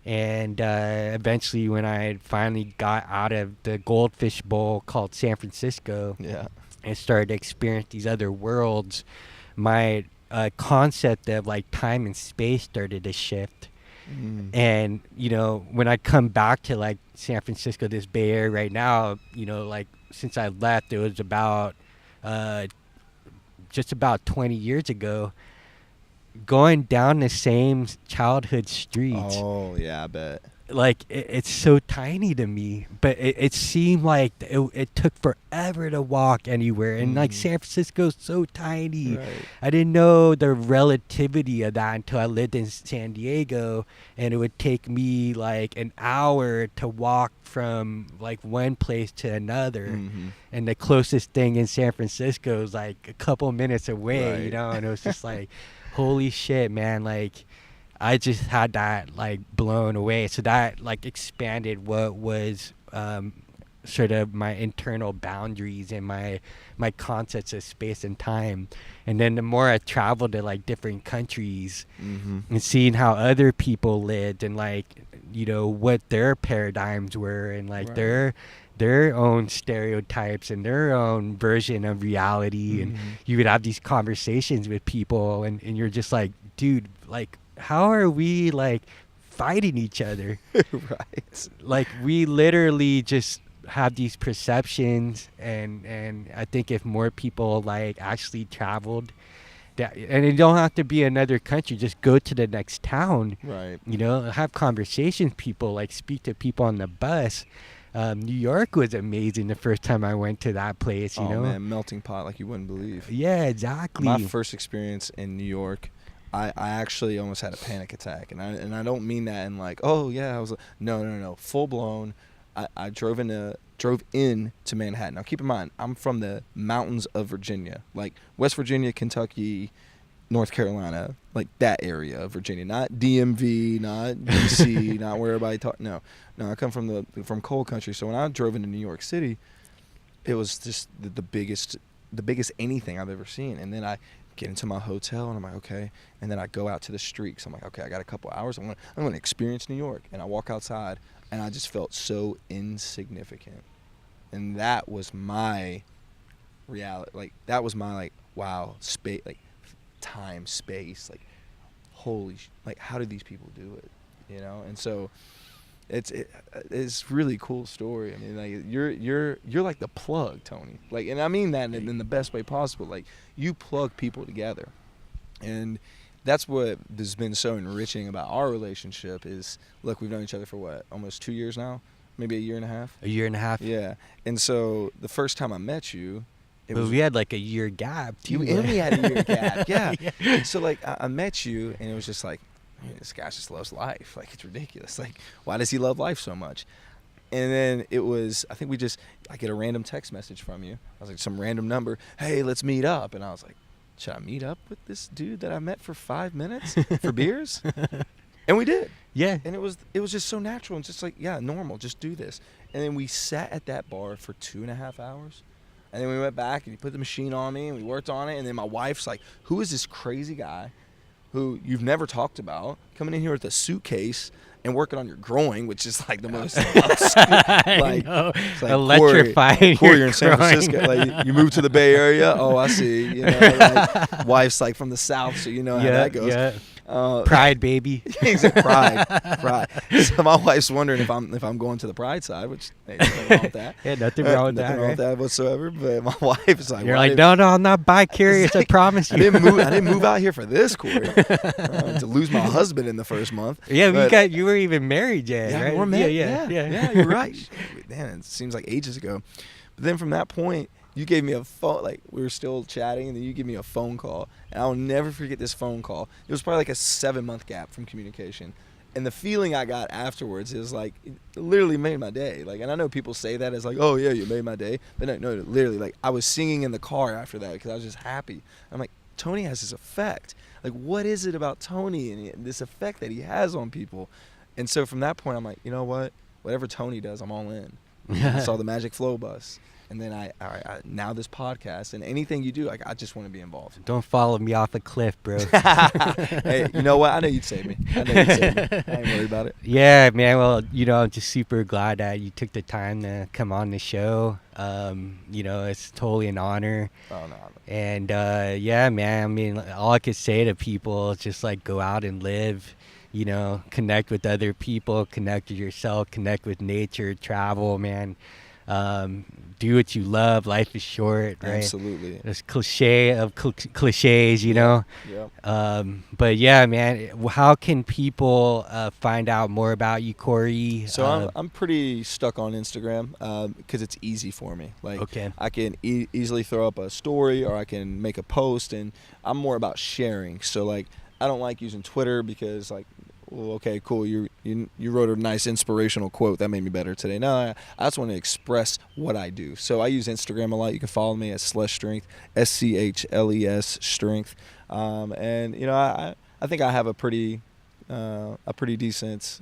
And eventually, when I finally got out of the goldfish bowl called San Francisco, and started to experience these other worlds, my concept of like time and space started to shift. And when I come back to like San Francisco, this Bay Area right now, like since I left, it was about just about 20 years ago, going down the same childhood streets. Oh yeah, I bet. like it's so tiny to me, but it seemed like it took forever to walk anywhere, and like San Francisco's so tiny. Right. I didn't know the relativity of that until I lived in San Diego, and it would take me like an hour to walk from like one place to another, and the closest thing in San Francisco is like a couple minutes away, Right. you know, and it was just like holy shit, man, like I just had that like blown away. So that like expanded what was sort of my internal boundaries and my concepts of space and time. And then the more I traveled to like different countries and seeing how other people lived and like, you know, what their paradigms were and like their own stereotypes and their own version of reality. And you would have these conversations with people and you're just like, dude, like, how are we like fighting each other? Right. Like we literally just have these perceptions, and I think if more people like actually traveled, that, and it don't have to be another country, just go to the next town, Right. you know, have conversations with people, like speak to people on the bus. New York was amazing the first time I went to that place, you know. Man, melting pot like you wouldn't believe. Yeah, exactly. My first experience in New York, I actually almost had a panic attack, and I don't mean that in like, oh yeah, I was like, no, full blown. I drove in to Manhattan. Now keep in mind, I'm from the mountains of Virginia, like West Virginia, Kentucky, North Carolina, like that area of Virginia, not DMV, not DC, not where everybody talk. No, I come from coal country. So when I drove into New York City, it was just the biggest anything I've ever seen. And then I get into my hotel and I'm like, okay. And then I go out to the streets. I'm like, okay, I got a couple hours. I'm gonna experience New York. And I walk outside and I just felt so insignificant. And that was my reality. Like that was my like, wow, space, like time, space, like holy, like how did these people do it? You know? And so it's really cool story. I mean, like you're like the plug, Tony. Like, and I mean that in the best way possible. Like you plug people together, and that's what has been so enriching about our relationship. Is look, we've known each other for what, almost 2 years now, maybe a year and a half. A year and a half. Yeah, and so the first time I met you, we had like a year gap too. We had a year gap. Yeah. Yeah. So like I met you, and it was just like, man, this guy just loves life. Like it's ridiculous. Like why does he love life so much? And then it was, I think I get a random text message from you. I was like, some random number. Hey, let's meet up. And I was like, should I meet up with this dude that I met for 5 minutes for beers? And we did. Yeah. And it was just so natural and just like, yeah, normal. Just do this. And then we sat at that bar for 2.5 hours. And then we went back and you put the machine on me and we worked on it. And then my wife's like, who is this crazy guy who you've never talked about coming in here with a suitcase and working on your groin, which is like the most like, it's like electrifying. Cory, you're in San Francisco. Like you moved to the Bay Area. Oh, I see. You know, like, wife's like from the South, so you know how that goes. Yeah. Pride, baby. Pride. So my wife's wondering if I'm going to the Pride side, which hey, nothing wrong with that. Yeah, nothing wrong with that. Nothing wrong with that whatsoever. But my wife's like, you're like, no, I'm not bi-curious. I promise you. I didn't move out here for this, Cory. To lose my husband in the first month. Yeah, you were even married yet, yeah, right? We're married. Yeah, you're right. Man, it seems like ages ago. But then from that point, you gave me a phone, like we were still chatting, and then you gave me a phone call. And I'll never forget this phone call. It was probably like a 7-month gap from communication. And the feeling I got afterwards is like, it literally made my day. Like, and I know people say that as like, oh yeah, you made my day. But no, literally, like I was singing in the car after that because I was just happy. I'm like, Tony has this effect. Like, what is it about Tony and this effect that he has on people? And so from that point, I'm like, you know what? Whatever Tony does, I'm all in. I saw the Magic Flow bus. And then I now this podcast and anything you do, like I just want to be involved. Don't follow me off a cliff, bro. Hey, you know what? I know you'd save me. I ain't worried about it. Yeah, man. Well, you know, I'm just super glad that you took the time to come on the show. You know, it's totally an honor. Oh no. And yeah, man. I mean, all I could say to people is just like go out and live. You know, connect with other people, connect with yourself, connect with nature, travel, man. Do what you love. Life is short, right? Absolutely. This cliche of cliches, you know. Yeah. But yeah, man, how can people find out more about you, Cory? So I'm pretty stuck on Instagram because it's easy for me. Like, okay. I can easily throw up a story, or I can make a post, and I'm more about sharing. So like, I don't like using Twitter because like, well, okay, cool. You wrote a nice inspirational quote that made me better today. No, I just want to express what I do. So I use Instagram a lot. You can follow me at Schles, SCHLES Strength. And you know, I think I have a pretty decent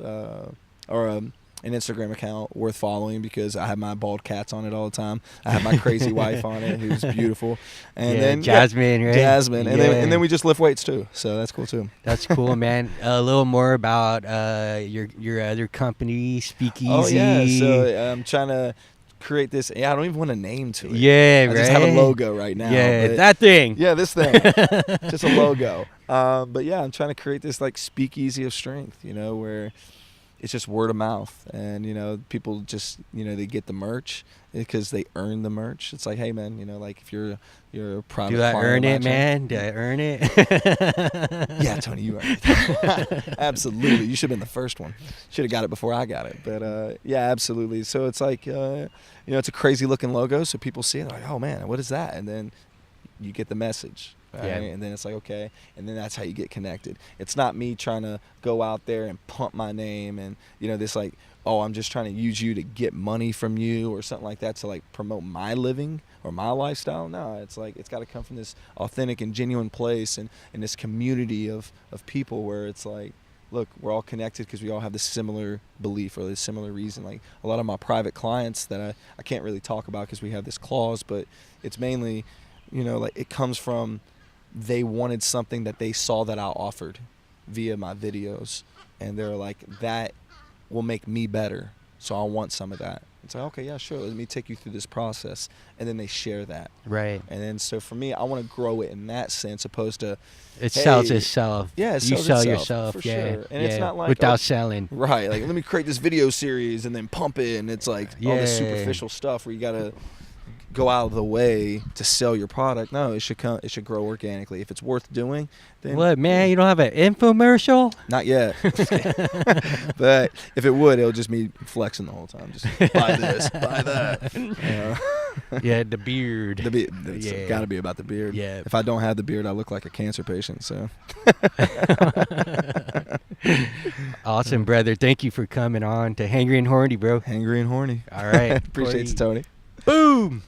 an Instagram account worth following because I have my bald cats on it all the time. I have my crazy wife on it, who's beautiful, and then Jasmine, right? Jasmine, and then we just lift weights too, so that's cool too. That's cool, man. A little more about your other company, Speakeasy. Oh yeah, so I'm trying to create this. Yeah, I don't even want a name to it. Yeah, I just have a logo right now. Yeah, but that thing. Yeah, this thing. Just a logo. But yeah, I'm trying to create this like speakeasy of strength, you know, where it's just word of mouth, and you know, people just, you know, they get the merch because they earn the merch. It's like, hey man, you know, like if you're a private client, do I earn it, man? Do I earn it? Yeah, Tony, you earned it. Absolutely, you should have been the first one. Should have got it before I got it. But yeah, absolutely. So it's like, you know, it's a crazy looking logo, so people see it, they're like, oh man, what is that? And then you get the message. Right? Yeah. And then it's like, okay, and then that's how you get connected. It's not me trying to go out there and pump my name and, you know, this like, oh, I'm just trying to use you to get money from you or something like that to like promote my living or my lifestyle. No, it's like, it's got to come from this authentic and genuine place and this community of people where it's like, look, we're all connected because we all have this similar belief or this similar reason. Like a lot of my private clients that I can't really talk about because we have this clause, but it's mainly, you know, like it comes from, they wanted something that they saw that I offered via my videos, and they're like, that will make me better, so I want some of that. It's like, okay, yeah, sure, let me take you through this process, and then they share that. Right. And then so for me, I want to grow it in that sense, opposed to it sells itself. Yeah, it you sells sell itself, yourself. for Yeah, sure. And yeah. it's not like without selling. Right. Like, let me create this video series and then pump it, and it's like all this superficial stuff where you gotta go out of the way to sell your product. No, it should grow organically. If it's worth doing, then what, man, you don't have an infomercial? Not yet. But if it would, it'll just be flexing the whole time. Just buy this, buy that. Yeah, the beard. It's got to be about the beard. Yeah. If I don't have the beard, I look like a cancer patient. So. Awesome, brother. Thank you for coming on to Hangry and Horny, bro. Hangry and Horny. All right. Appreciate you, Tony. Boom.